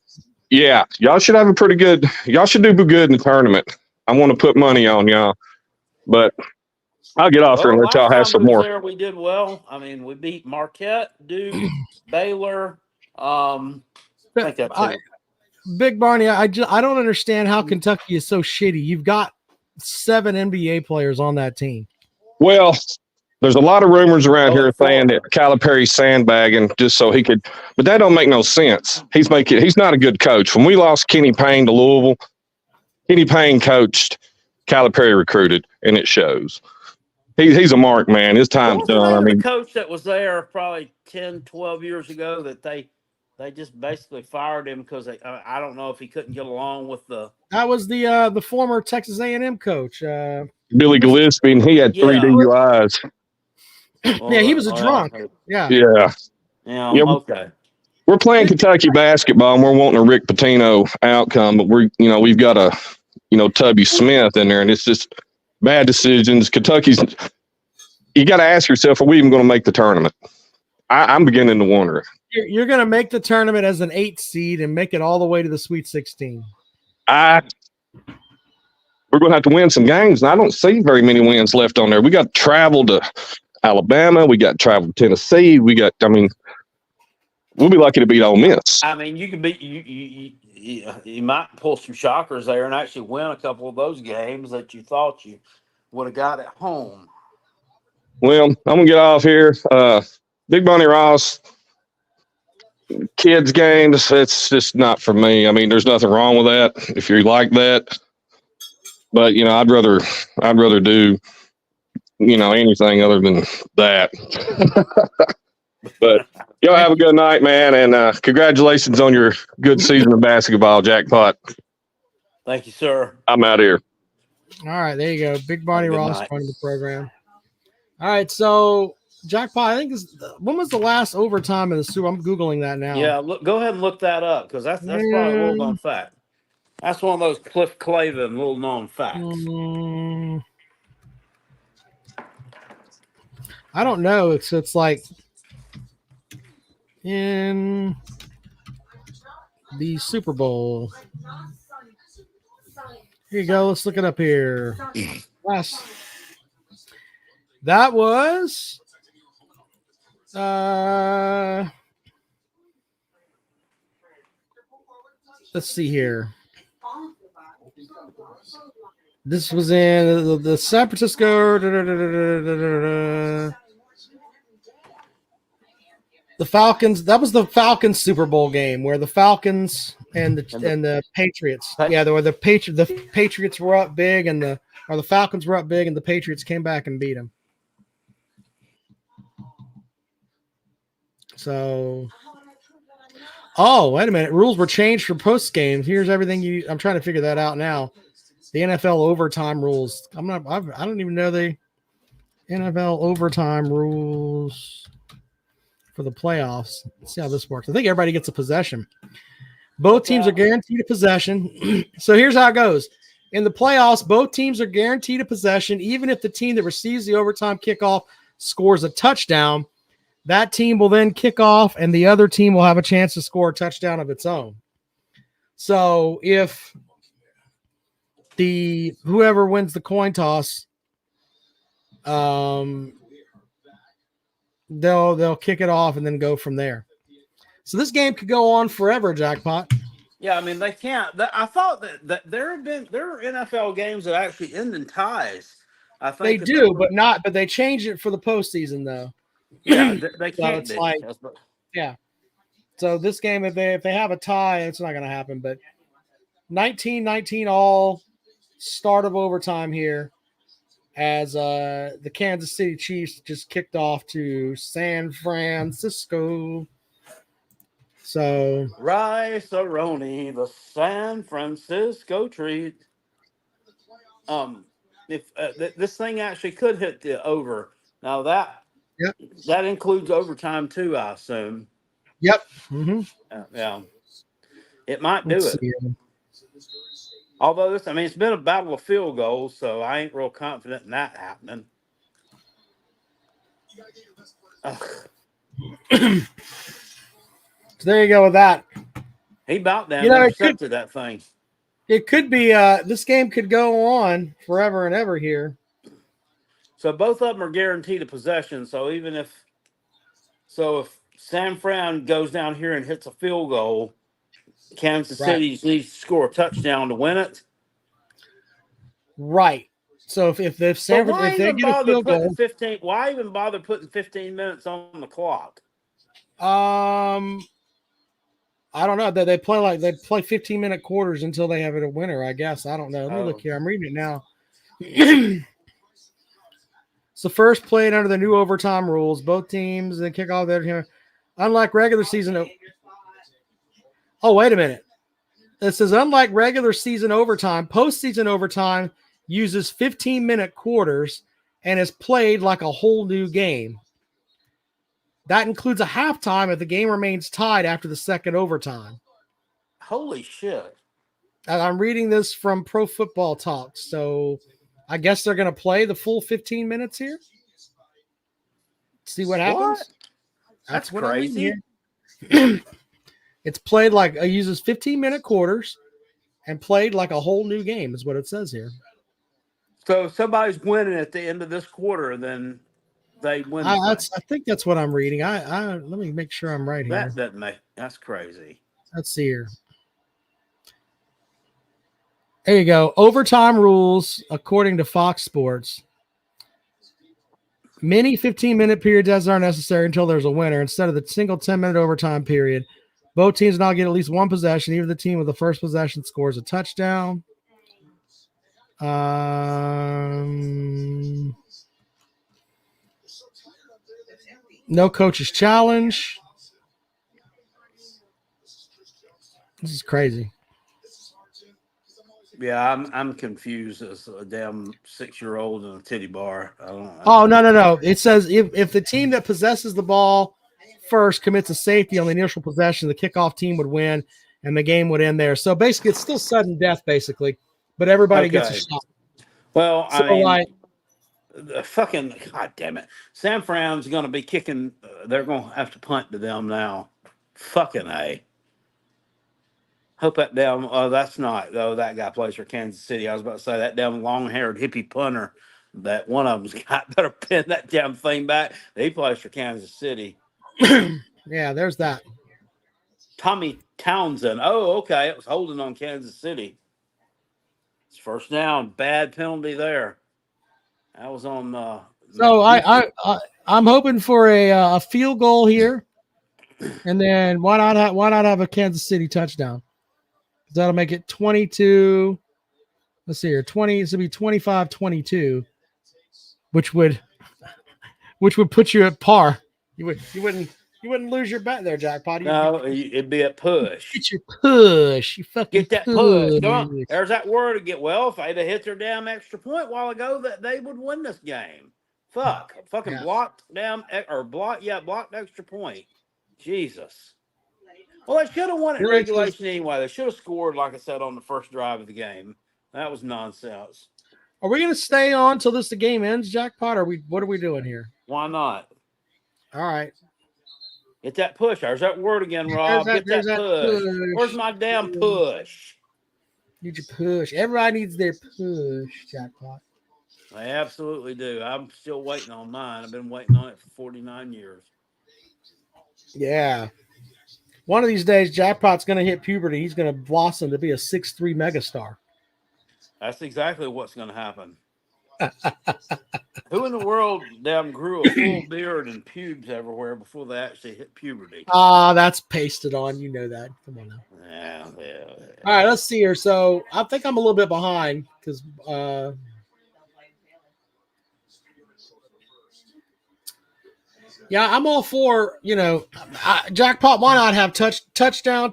Yeah, y'all should have a pretty good. Y'all should do good in the tournament. I want to put money on y'all, but I'll get off here and let y'all have some more. There we did well. I mean, we beat Marquette, Duke, Baylor. Big Barney, I don't understand how Kentucky is so shitty. You've got 7 NBA players on that team. Well, there's a lot of rumors around here saying that Calipari's sandbagging just so he could, but that don't make no sense. He's not a good coach. When we lost Kenny Payne to Louisville, Kenny Payne coached, Calipari recruited, and it shows. He's a mark man. His time's done. I mean, the coach that was there probably 10, 12 years ago that they just basically fired him because I don't know if he couldn't get along with the. That was the former Texas A&M coach, Billy Gillespie, and he had 3 DUIs. Yeah, he was a drunk. Yeah. Okay. We're playing Kentucky basketball, and we're wanting a Rick Pitino outcome, but we've got a Tubby Smith in there, and it's just bad decisions. Kentucky's. You got to ask yourself, are we even going to make the tournament? I'm beginning to wonder. You're going to make the tournament as an 8 seed and make it all the way to the Sweet 16. we're going to have to win some games. And I don't see very many wins left on there. We got to travel to Alabama. We got to travel to Tennessee. We'll be lucky to beat Ole Miss. I mean, you can beat you might pull some shockers there and actually win a couple of those games that you thought you would have got at home. Well, I'm going to get off here. Big Bunny Ross, kids games, it's just not for me. I mean, there's nothing wrong with that if you like that. But, I'd rather do, anything other than that. But y'all have a good night, man. And congratulations on your good season of basketball, Jackpot. Thank you, sir. I'm out of here. All right, there you go. Big Bonnie Good Ross night. joining the program. All right, so Jackpot, I think when was the last overtime in the Super? I'm Googling that now. Yeah, go ahead and look that up because that's probably a little known fact. That's one of those Cliff Clavin little known facts. I don't know. It's like in the Super Bowl. Here you go. Let's look it up here. That was let's see here. This was in the San Francisco. The Falcons. That was the Falcons Super Bowl game where the Falcons and the Patriots. Yeah, the Patriots were up big and the Falcons were up big and the Patriots came back and beat them. So, wait a minute. Rules were changed for post games. Here's everything I'm trying to figure that out now. The NFL overtime rules. I don't even know the NFL overtime rules for the playoffs. Let's see how this works. I think everybody gets a possession. Both teams are guaranteed a possession. So here's how it goes. In the playoffs, both teams are guaranteed a possession, even if the team that receives the overtime kickoff scores a touchdown. That team will then kick off, and the other team will have a chance to score a touchdown of its own. So if whoever wins the coin toss, they'll kick it off and then go from there. So this game could go on forever, Jackpot. Yeah, I mean they can't. I thought that there are NFL games that actually end in ties. I think they do, but they changed it for the postseason though. Yeah, they So can't. it's like, yeah. So this game, if they have a tie, it's not going to happen. But 19-19 all, start of overtime here, as the Kansas City Chiefs just kicked off to San Francisco. So Rice-A-Roni, the San Francisco treat. If this thing actually could hit the over, now that includes overtime too, I assume. Yep. Mm-hmm. Yeah, it might do it. Although it's been a battle of field goals, so I ain't real confident in that happening. So there you go with that. He about down intercepted that thing. It could be this game could go on forever and ever here. So both of them are guaranteed a possession. So if San Fran goes down here and hits a field goal, Kansas City needs to score a touchdown to win it. Right. So if San Fran if they get a field goal, why even bother putting 15 minutes on the clock? I don't know. They play 15-minute quarters until they have it a winner, I guess. I don't know. Let me look here. I'm reading it now. So first played under the new overtime rules. Both teams then kick off their team. Unlike regular season. Oh, wait a minute. It says unlike regular season overtime, postseason overtime uses 15-minute quarters and is played like a whole new game. That includes a halftime if the game remains tied after the second overtime. Holy shit. And I'm reading this from Pro Football Talk, so I guess they're going to play the full 15 minutes here. See what happens. What? That's what crazy. I'm reading here. It's played like uses 15-minute quarters and played like a whole new game is what it says here. So if somebody's winning at the end of this quarter, then they win. The I thing. think that's what I'm reading. Let me make sure I'm right here. That doesn't make. That's crazy. Let's see here. There you go. Overtime rules, according to Fox Sports. Many 15-minute periods as are necessary until there's a winner instead of the single 10-minute overtime period. Both teams now get at least one possession. Even the team with the first possession scores a touchdown. No coach's challenge. This is crazy. Yeah, I'm confused as a damn 6-year-old in a titty bar. I don't. Oh, no. It says if the team that possesses the ball first commits a safety on the initial possession, the kickoff team would win and the game would end there. So basically, it's still sudden death, basically, but everybody gets a shot. Well, So, I mean, like, the fucking God damn it, San Fran's going to be kicking. They're going to have to punt to them now. Fucking A. Hope that damn. Oh, that's not though. That guy plays for Kansas City. I was about to say that damn long-haired hippie punter. That one of them's got better pin that damn thing back. He plays for Kansas City. Yeah, there's that. Tommy Townsend. Oh, okay. It was holding on Kansas City. It's first down. Bad penalty there. That was on. So I'm hoping for a field goal here, and then why not have a Kansas City touchdown? That'll make it 22. Let's see here. 20. This will be 25-22, which would put you at par. You wouldn't lose your bet there, Jackpot. No, it'd be a push. Get your push. You fucking Get that push. Come on. There's that word to get. Well, if they'd have hit their damn extra point a while ago, that they would win this game. Fucking blocked extra point. Jesus. Well, they should have won it in regulation anyway. They should have scored, like I said, on the first drive of the game. That was nonsense. Are we going to stay on till the game ends, Jackpot? What are we doing here? Why not? All right. Get that push. There's that word again, Rob. Get that push. Where's my damn push? Need your push. Everybody needs their push, Jackpot. They absolutely do. I'm still waiting on mine. I've been waiting on it for 49 years. Yeah. One of these days, Jackpot's going to hit puberty. He's going to blossom to be a 6'3" megastar. That's exactly what's going to happen. Who in the world damn grew a full beard and pubes everywhere before they actually hit puberty? That's pasted on. You know that. Come on now. Yeah. All right, let's see here. So I think I'm a little bit behind because yeah, I'm all for, Jackpot. Why not have touchdown?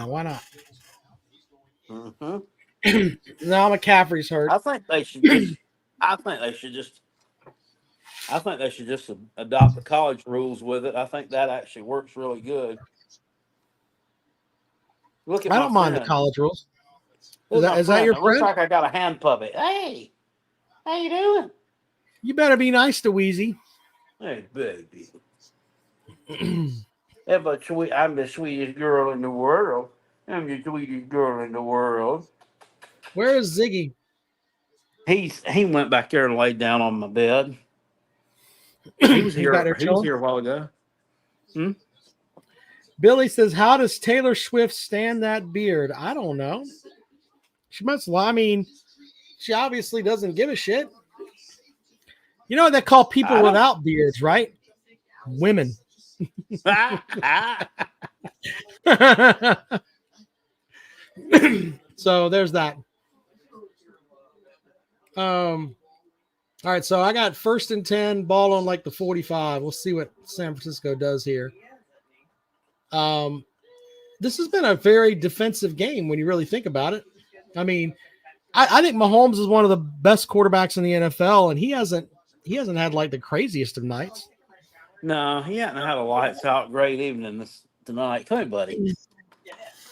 Why not? Mm-hmm. Now McCaffrey's hurt. I think they should just adopt the college rules with it. I think that actually works really good. Look at I don't mind the college rules. Is that your friend? Looks like I got a hand puppet. Hey, how you doing? You better be nice to Wheezy. Hey, baby. Yeah, but I'm the sweetest girl in the world. I'm the sweetest girl in the world. Where is Ziggy? He went back there and laid down on my bed. He was here. He was here a while ago. Billy says, "How does Taylor Swift stand that beard?" I don't know. She must. Well, I mean, she obviously doesn't give a shit. You know what they call people without beards, right? Women. So there's that. All right, so I got 1st and 10, ball on like the 45. We'll see what San Francisco does here. This has been a very defensive game when you really think about it. I mean, I think Mahomes is one of the best quarterbacks in the NFL, and he hasn't had like the craziest of nights. No, he hasn't had a lights out great evening tonight. Come on, buddy.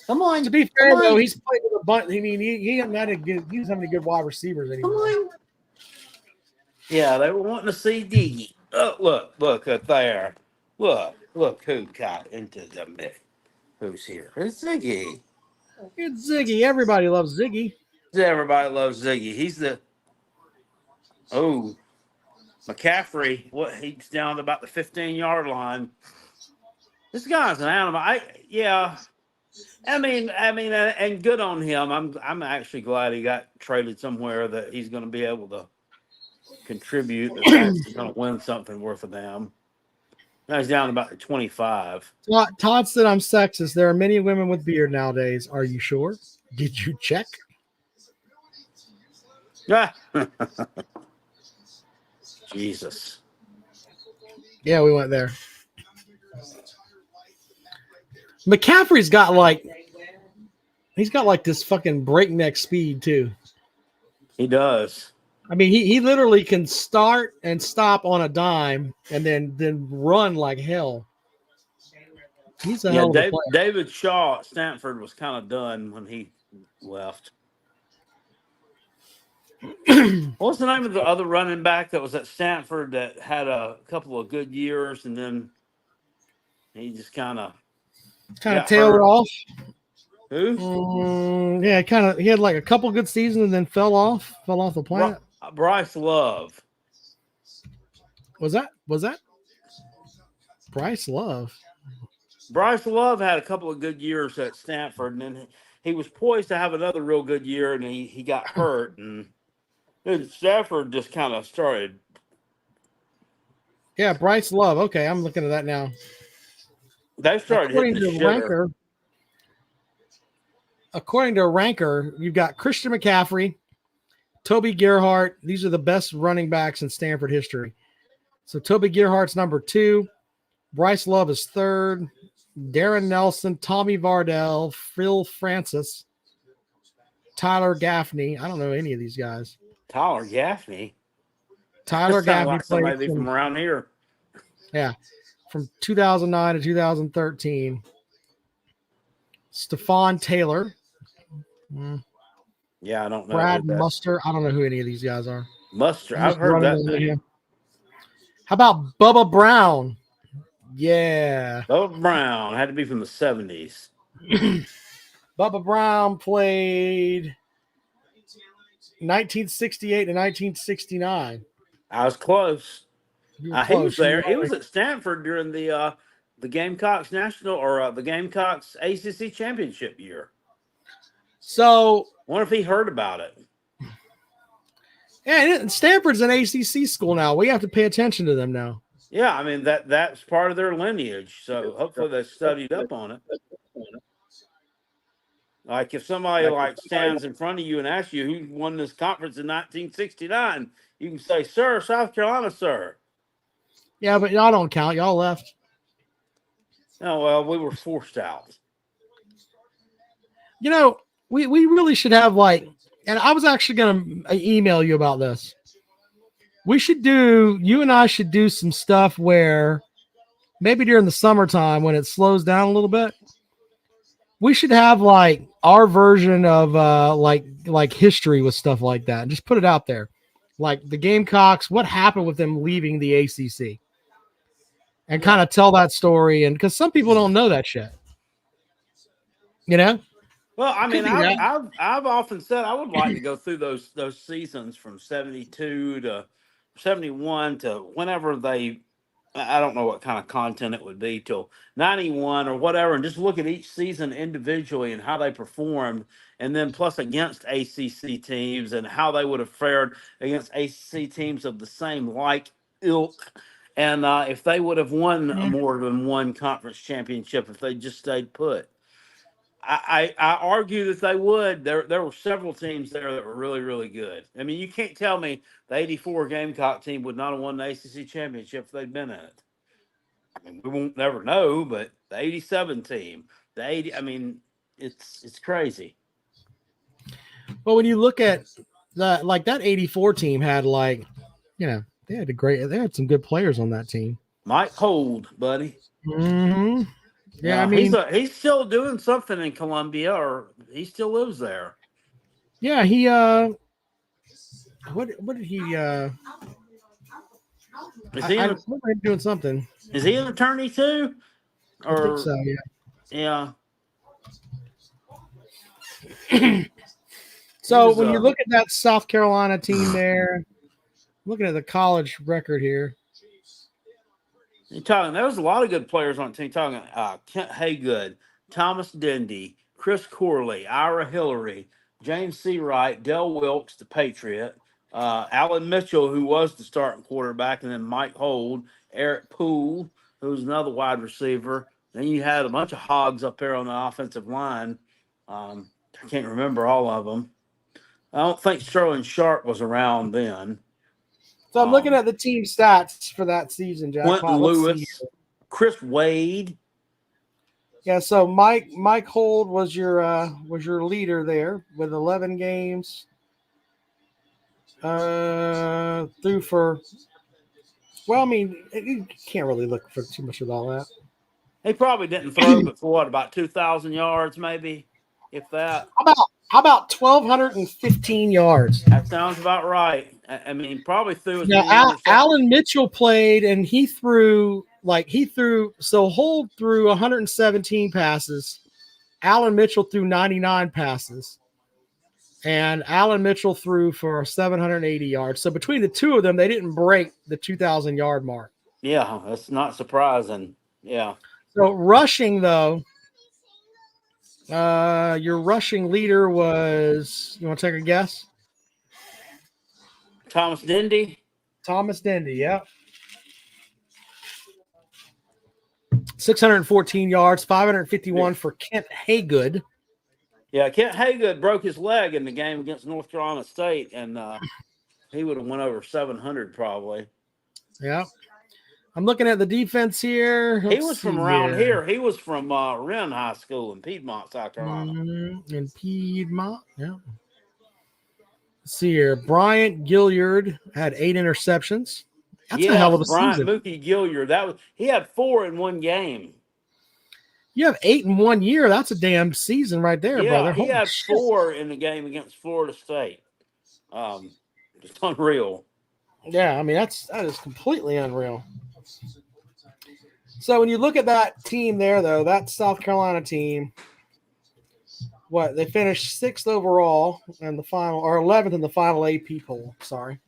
Come on. To be fair, though, he's played with a bunch. I mean, he hasn't had he doesn't have any good wide receivers anymore. Yeah, they were wanting to see Diggy. Oh, look at there. Look who got into the mix. Who's here? It's Ziggy. It's Ziggy. Everybody loves Ziggy. Everybody loves Ziggy. Oh, McCaffrey, he's down to about the 15-yard line. This guy's an animal. And good on him. I'm actually glad he got traded somewhere that he's going to be able to contribute. That's actually going to win something worth a damn. Now he's down to about the 25. Todd said I'm sexist. There are many women with beard nowadays. Are you sure? Did you check? Yeah. Jesus. Yeah, we went there. McCaffrey's got like this fucking breakneck speed too. He does. I mean, he literally can start and stop on a dime and then run like hell. He's a hell of a player. David Shaw at Stanford was kind of done when he left. What was the name of the other running back that was at Stanford that had a couple of good years and then he just kind of tailed off? Who? He had like a couple good seasons and then fell off the planet. Bryce Love. Was that Bryce Love? Bryce Love had a couple of good years at Stanford, and then he was poised to have another real good year, and he got hurt, and Stafford just kind of started. Yeah, Bryce Love. Okay, I'm looking at that now. They started hitting the shitter. According to Ranker, you've got Christian McCaffrey, Toby Gerhart. These are the best running backs in Stanford history. So Toby Gerhart's number 2. Bryce Love is 3rd. Darren Nelson, Tommy Vardell, Phil Francis, Tyler Gaffney. I don't know any of these guys. Tyler Gaffney? Tyler Gaffney like somebody from around here. Yeah, from 2009 to 2013. Stephon Taylor. Yeah, I don't know. Brad Muster. I don't know who any of these guys are. Muster. I've heard that name. How about Bubba Brown? Yeah. Bubba Brown had to be from the 70s. Bubba Brown played 1968 to 1969. I was close. He was there. He was at Stanford during the Gamecocks national or the Gamecocks ACC championship year. So, wonder if he heard about it. Yeah, Stanford's an ACC school now. We have to pay attention to them now. Yeah, I mean that's part of their lineage. So hopefully they studied up on it. Like if somebody stands in front of you and asks you who won this conference in 1969, you can say, "Sir, South Carolina, sir." Yeah, but y'all don't count. Y'all left. Oh well, we were forced out. You know, we really should have and I was actually going to email you about this. You and I should do some stuff where maybe during the summertime when it slows down a little bit, we should have our version of history with stuff like that and just put it out there. Like the Gamecocks, what happened with them leaving the ACC and kind of tell that story. And because some people don't know that shit, you know? Well, I mean, I've often said I would like to go through those seasons from 72 to 71 to whenever I don't know what kind of content it would be till 91 or whatever, and just look at each season individually and how they performed, and then plus against ACC teams and how they would have fared against ACC teams of the same ilk, and if they would have won more than one conference championship if they just stayed put. I argue that they would. There were several teams there that were really, really good. I mean, you can't tell me the 84 Gamecock team would not have won the ACC championship if they'd been in it. I mean, we won't never know, but the 87 team, it's crazy. Well, when you look at that 84 team had they had some good players on that team. Mike Hold, buddy. Mm-hmm. Yeah, I mean, he's still doing something in Columbia, or he still lives there. Yeah, he what did he is he doing something? Is he an attorney too? I think so, yeah. So when you look at that South Carolina team there, Looking at the college record here. You're talking. There was a lot of good players on the team. Talking Kent Haygood, Thomas Dendy, Chris Corley, Ira Hillary, James C. Wright, Del Wilkes, the Patriot, Alan Mitchell, who was the starting quarterback, and then Mike Hold, Eric Poole, who was another wide receiver. Then you had a bunch of hogs up there on the offensive line. I can't remember all of them. I don't think Sterling Sharp was around then. So I'm looking at the team stats for that season, Jack. Quentin Lewis, Chris Wade. Yeah, so Mike Hold was your leader there with 11 games. Threw for, well, I mean, you can't really look for too much of all that. He probably didn't throw, but for what, about 2,000 yards, maybe, if that. How about 1,215 yards? That sounds about right. I mean, probably threw. Now, Alan Mitchell played, and he threw. So Hold threw 117 passes. Alan Mitchell threw 99 passes. And Alan Mitchell threw for 780 yards. So between the two of them, they didn't break the 2,000 yard mark. Yeah, that's not surprising. Yeah. So rushing, though, your rushing leader was, you want to take a guess? Thomas Dendy. Thomas Dendy, yeah. 614 yards, 551 for Kent Haygood. Yeah, Kent Haygood broke his leg in the game against North Carolina State, and he would have went over 700 probably. Yeah. I'm looking at the defense here. He was from around here. He was from Wren High School in Piedmont, South Carolina. In Piedmont, yeah. Let's see here. Bryant Gilliard had 8 interceptions. That's a hell of a season. Mookie Gilliard. He had 4 in one game. You have 8 in 1 year. That's a damn season right there, brother. He had 4 in the game against Florida State. Just unreal. Yeah, I mean that is completely unreal. So when you look at that team there, though, that South Carolina team, they finished 6th overall in the final, or 11th in the final AP poll. Sorry,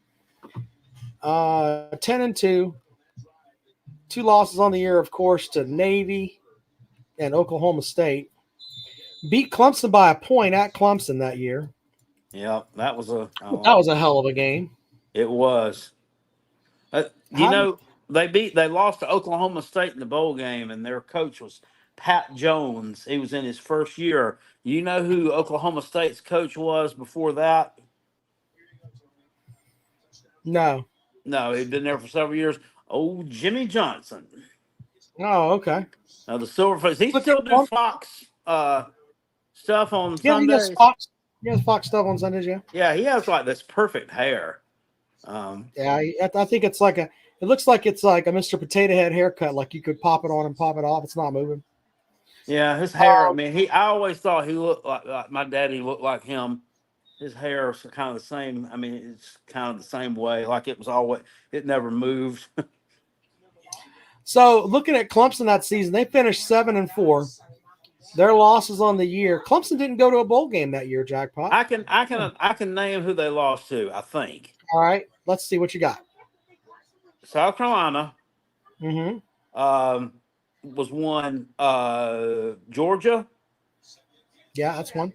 10-2, 2 losses on the year, of course, to Navy and Oklahoma State. Beat Clemson by a point at Clemson that year. Yeah, that was a hell of a game. It was. They lost to Oklahoma State in the bowl game, and their coach was Pat Jones. He was in his first year. You know who Oklahoma State's coach was before that? No, he'd been there for several years. Oh, Jimmy Johnson. Oh, okay. Now the Silverface. He still do Fox stuff on Sundays. He has Fox stuff on Sundays, yeah. Yeah, he has like this perfect hair. I think it's like it looks like it's like a Mr. Potato Head haircut. Like you could pop it on and pop it off. It's not moving. Yeah, his hair. I always thought he looked like my daddy looked like him. His hair is kind of the same. I mean, it's kind of the same way. Like it never moved. So looking at Clemson that season, they finished 7-4. Their losses on the year. Clemson didn't go to a bowl game that year, Jackpot. I can name who they lost to, I think. All right, let's see what you got. South Carolina. Mm-hmm. Was one. Georgia. Yeah, that's one.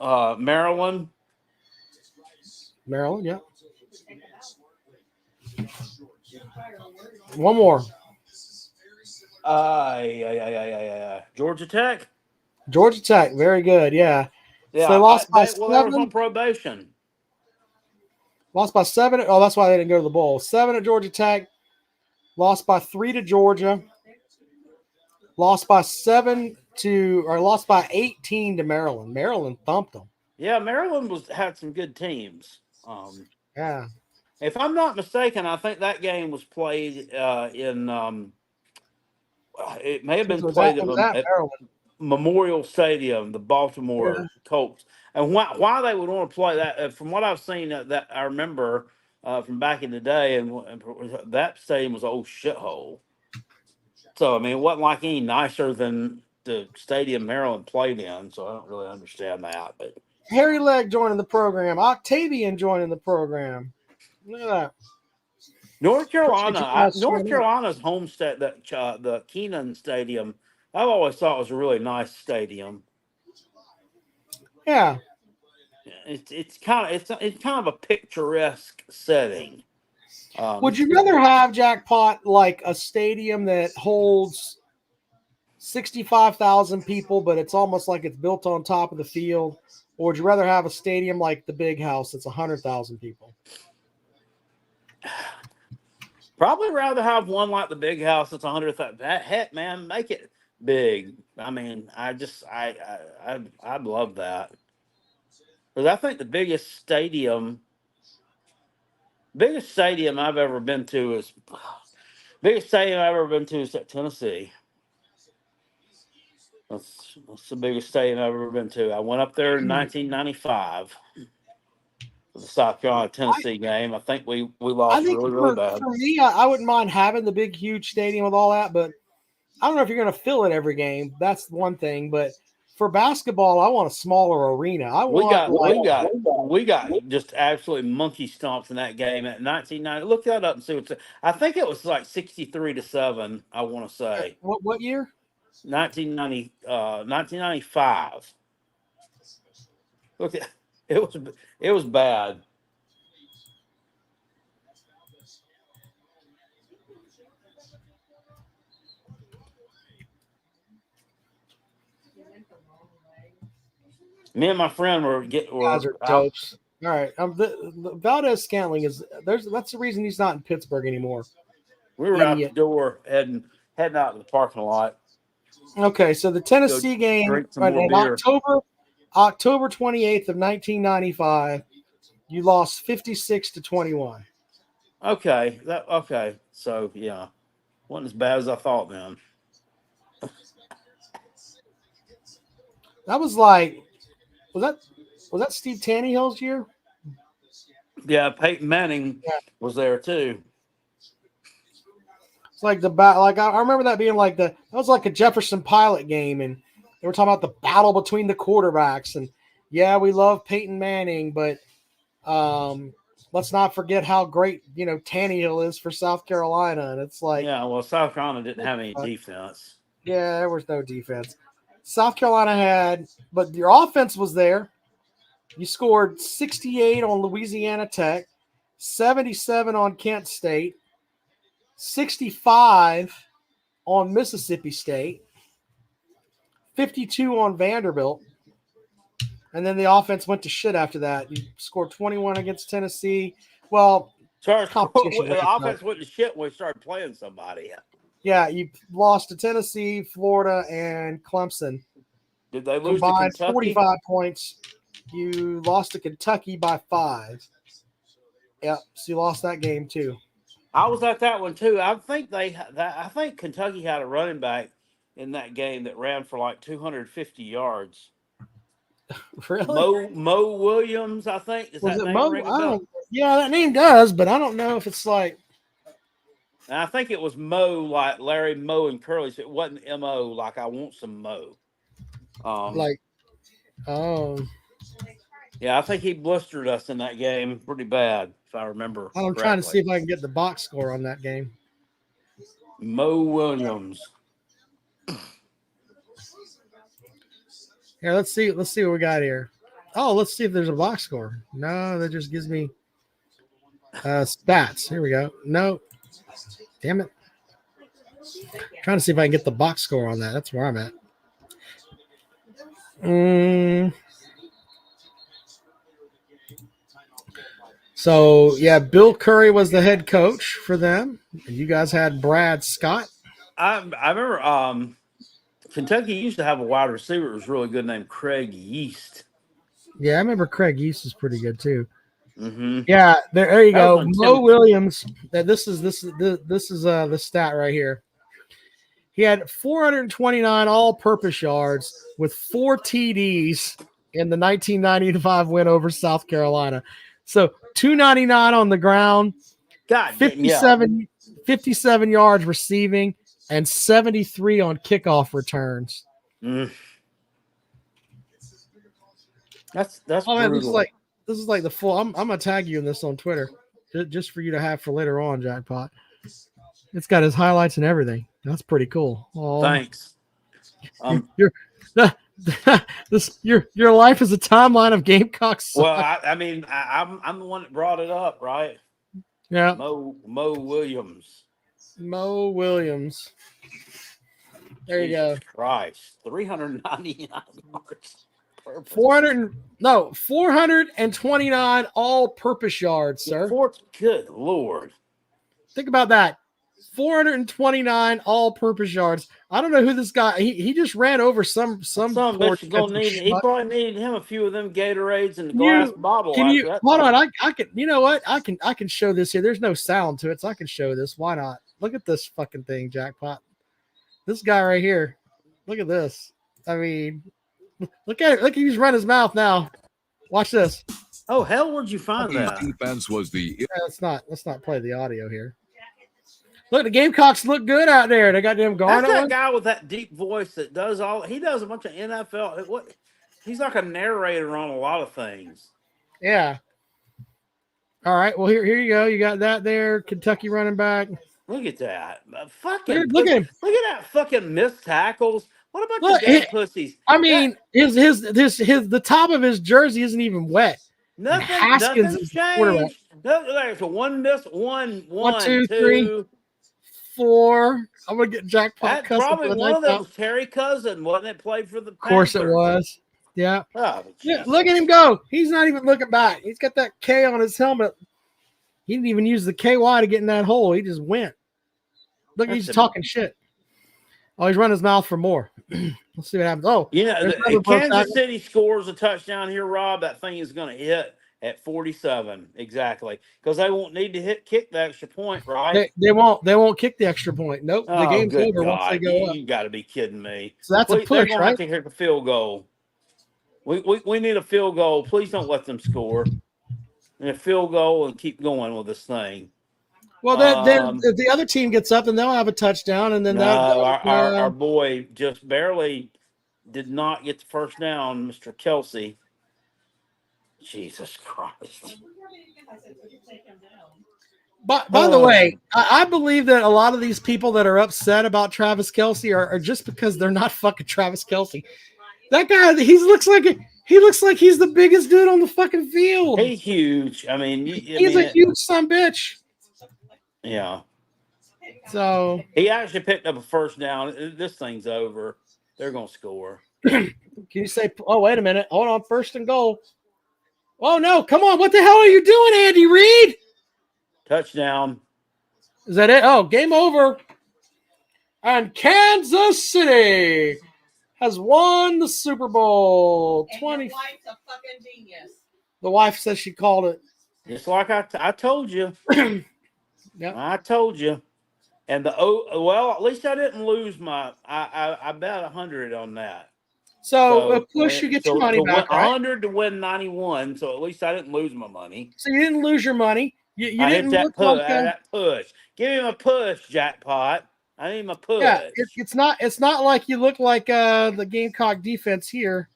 Maryland. Maryland, yeah. One more. Georgia Tech. Georgia Tech, very good. Yeah. Yeah. So they lost by 7. They was on probation. Lost by 7. Oh, that's why they didn't go to the bowl. 7 at Georgia Tech. Lost by 3 to Georgia. Lost by 18 to Maryland. Maryland thumped them. Yeah, Maryland had some good teams. Yeah. If I'm not mistaken, I think that game was played in. It may have been played at Memorial Stadium, the Baltimore Colts. And why they would want to play that? From what I've seen, that I remember from back in the day, and that stadium was an old shithole. So I mean, it wasn't like any nicer than the stadium Maryland played in. So I don't really understand that. But Harry Legg joining the program. Octavian joining the program. Look at that. North Appreciate you guys North showing up. Carolina's home state, the Keenan Stadium, I've always thought was a really nice stadium. Yeah. It's kind of a picturesque setting. Would you rather have, Jackpot, like a stadium that holds 65,000 people, but it's almost like it's built on top of the field? Or would you rather have a stadium like the Big House that's 100,000 people? Probably rather have one like the Big House that's 100,000. Heck, man, make it big. I mean, I'd love that. Because I think the biggest stadium I've ever been to is at Tennessee. That's the biggest stadium I've ever been to. I went up there in 1995 for the South Carolina Tennessee game. I think we lost I think really bad. for me, I wouldn't mind having the big, huge stadium with all that, but I don't know if you're going to fill it every game. That's one thing. But for basketball, I want a smaller arena. We got just absolutely monkey stomps in that game at 1990. Look that up and see what's. I think it was like 63-7. I want to say. What year? 1995. Look at it was bad. Me and my friend were guys are dopes. All right, the Valdez Scantling that's the reason he's not in Pittsburgh anymore. We were out the door heading out to the parking lot. Okay, so the Tennessee game in October 28th of 1995, you lost 56-21. Okay. So yeah, wasn't as bad as I thought then. That was like, was that Steve Tannehill's year? Yeah, Peyton Manning was there too. It's like I remember that being like that was like a Jefferson Pilot game, and they were talking about the battle between the quarterbacks. And yeah, we love Peyton Manning, but let's not forget how great Tannehill is for South Carolina. And it's like, yeah, well, South Carolina didn't have any defense. Yeah, there was no defense. South Carolina had, but your offense was there. You scored 68 on Louisiana Tech, 77 on Kent State, 65 on Mississippi State, 52 on Vanderbilt, and then the offense went to shit after that. You scored 21 against Tennessee. Well, the offense went to shit when we started playing somebody. Yeah, you lost to Tennessee, Florida, and Clemson. Did they lose combined to Kentucky? 45 points. You lost to Kentucky by 5. Yep, so you lost that game too. I was at that one too. I think Kentucky had a running back in that game that ran for like 250 yards. Really? Mo Williams, I think. Was it Mo? Yeah, that name does, but I don't know if it's like. And I think it was Mo, like Larry Moe and Curly. So it wasn't M.O. like I want some Mo. Yeah, I think he blistered us in that game pretty bad, if I remember. I'm trying to see if I can get the box score on that game. Mo Williams. Here, let's see what we got here. Oh, let's see if there's a box score. No, that just gives me stats. Here we go. No. Damn it. Trying to see if I can get the box score on that. That's where I'm at. So, yeah, Bill Curry was the head coach for them. You guys had Brad Scott. I remember Kentucky used to have a wide receiver that was really good named Craig Yeast. Yeah, I remember Craig Yeast is pretty good too. Mm-hmm. Yeah, there you go. Mo Williams. This is the stat right here. He had 429 all-purpose yards with 4 TDs in the 1995 win over South Carolina. So 299 on the ground, 57 yards receiving, and 73 on kickoff returns. That's oh man, this is like the full. I'm gonna tag you in this on Twitter. just for you to have for later on, Jackpot. It's got his highlights and everything. That's pretty cool. Oh, Thanks. Your your life is a timeline of Gamecocks. Well, I'm the one that brought it up, right? Yeah. Mo Williams. Mo Williams. There you go. Christ, 399 yards. 429 all-purpose yards, sir. Good Lord. Think about that. 429 all-purpose yards. I don't know who this guy. He just ran over some bitch is gonna need. He probably needed him a few of them Gatorades and the glass bottle. Can you hold on? I can. You know what? I can show this here. There's no sound to it, so I can show this. Why not? Look at this fucking thing, Jackpot. This guy right here. Look at this. I mean, look at it. Look, he's run his mouth now. Watch this. Oh hell, where'd you find that? Defense was the. Yeah, let's not play the audio here. Look, the Gamecocks look good out there. They got them going. That's that guy with that deep voice that does all. He does a bunch of NFL. He's like a narrator on a lot of things. Yeah. All right. Well, here you go. You got that there. Kentucky running back. Look at that. Look at him. Look at that fucking missed tackles. What about the damn pussies? I mean, the top of his jersey isn't even wet. Nothing changed. There's a one miss, one, two, 3, 4. I'm gonna get Jackpot. That's probably one of them was Terry Cousin, wasn't it? Played for the Panthers. Of course it was. Yeah. Oh, yeah. Look at him go. He's not even looking back. He's got that K on his helmet. He didn't even use the KY to get in that hole. He just went. Look, he's talking shit. Oh, he's running his mouth for more. Let's see what happens. Oh, if Kansas City scores a touchdown here, Rob, that thing is going to hit at 47 exactly because they won't need to kick the extra point, right? They won't kick the extra point. Nope, the game's over once they go up. You got to be kidding me. So that's a push, they're gonna right? have to kick a field goal. We need a field goal. Please don't let them score. And a field goal and keep going with this thing. Well, then if the other team gets up, and they'll have a touchdown, and then our boy just barely did not get the first down, Mr. Kelsey. Jesus Christ. By the way, I believe that a lot of these people that are upset about Travis Kelsey are just because they're not fucking Travis Kelsey. That guy, he looks like he's the biggest dude on the fucking field. He's huge. I mean, he's a huge son bitch. Yeah. So he actually picked up a first down. This thing's over. They're gonna score. Can you say? Oh, wait a minute. Hold on. 1st and goal. Oh no! Come on! What the hell are you doing, Andy Reid? Touchdown. Is that it? Oh, game over. And Kansas City has won the Super Bowl. 20. Your wife's a fucking genius. The wife says she called it. Just like I told you. Yep. I told you. And at least I didn't lose I bet 100 on that. So of course you get your money back, right? 100 to win 91. So at least I didn't lose my money. So you didn't lose your money. You didn't hit look like that push. Give him a push, Jackpot. I need my push. Yeah, it's not like you look like the Gamecock defense here.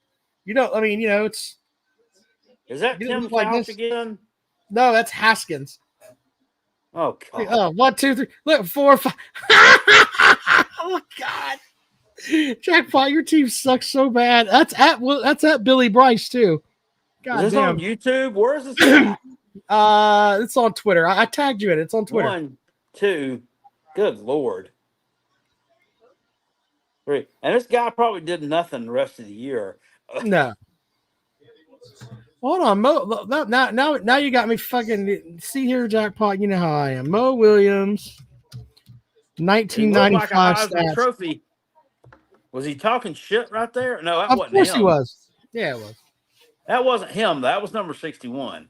You don't. I mean, it's. Is that Tim Fouch again? No, that's Haskins. Oh God! Oh, 1, 2, 3. Look, 4, 5. Oh God! Jackpot, your team sucks so bad. That's at Billy Bryce too. God is this damn. on YouTube? Where is this at? It's on Twitter. I tagged you in it. It's on Twitter. 1, 2. Good Lord. 3. And this guy probably did nothing the rest of the year. No. Hold on, Mo. Now you got me fucking. See here, Jackpot. You know how I am. Mo Williams, 1995 like a Heisman stats. Trophy. Was he talking shit right there? No, that Of wasn't course him. he was. Yeah, it was. That wasn't him. That was number 61.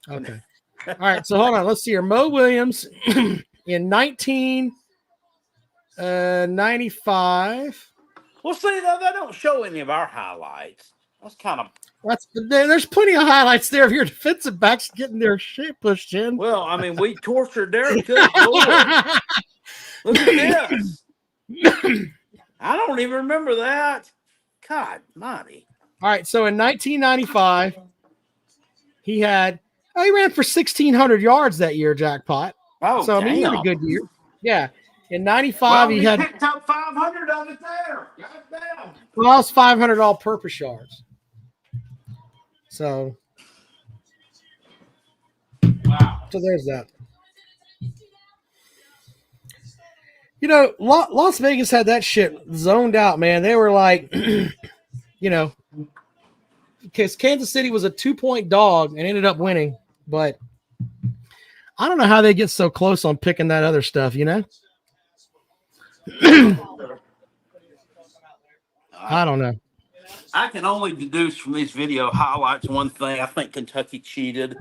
Okay. All right. So hold on. Let's see here. Mo Williams in 1995. Well, see, they don't show any of our highlights. That's kind of. There's plenty of highlights there of your defensive backs getting their shit pushed in. Well, I mean, we tortured their good Lord. Look at this. I don't even remember that. God, mighty. All right. So in 1995, he had He ran for 1,600 yards that year, Jackpot. Oh, so I mean, he had a damn. good year. Yeah. In 95, Well, he had picked up 500 of it there. Goddamn. well, it's 500 all-purpose yards. So, Wow. so there's that. You know, Las Vegas had that shit zoned out, man. They were like, you know, because Kansas City was a 2-point dog and ended up winning. But I don't know how they get so close on picking that other stuff, you know? I don't know. I can only deduce from these video highlights one thing. I think Kentucky cheated.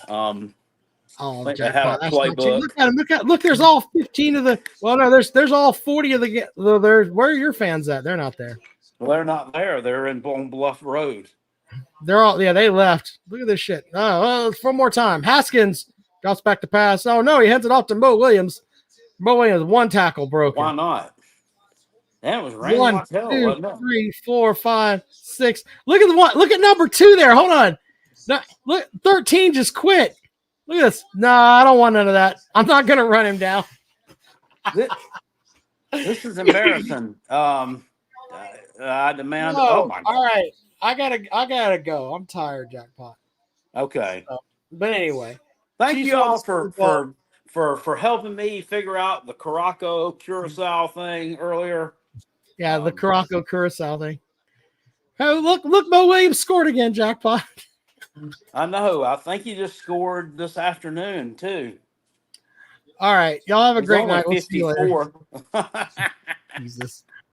Oh, I think they had Jackpot, a that's not cheap. playbook. Look at him. Look, there's all 15 of the. Well, no, there's all 40 of the. There's where are your fans at? They're not there. Well, they're not there. They're in Bone Bluff Road. They're all they left. Look at this shit. Oh, well, it's one more time. Haskins drops back to pass. Oh no, he hands it off to Mo Williams. Mo Williams, one tackle broken. Why not? That was raining 1, like hell, 2, wasn't it? 3, 4, 5, 6. Look at the one. Look at number 2 there. Hold on. No, look, 13 just quit. Look at this. No, I don't want none of that. I'm not gonna run him down. This is embarrassing. I demand. No, Oh my. all right. I gotta go. I'm tired, Jackpot. Okay. But anyway, Thank Chiefs you all won for helping me figure out the Caraco Curacao thing earlier. yeah, the Caraco Curacao thing. Oh, look, Mo Williams scored again, Jackpot. I know. I think he just scored this afternoon too. All right, y'all have a He's great only night. We'll see you later. 54. Jesus.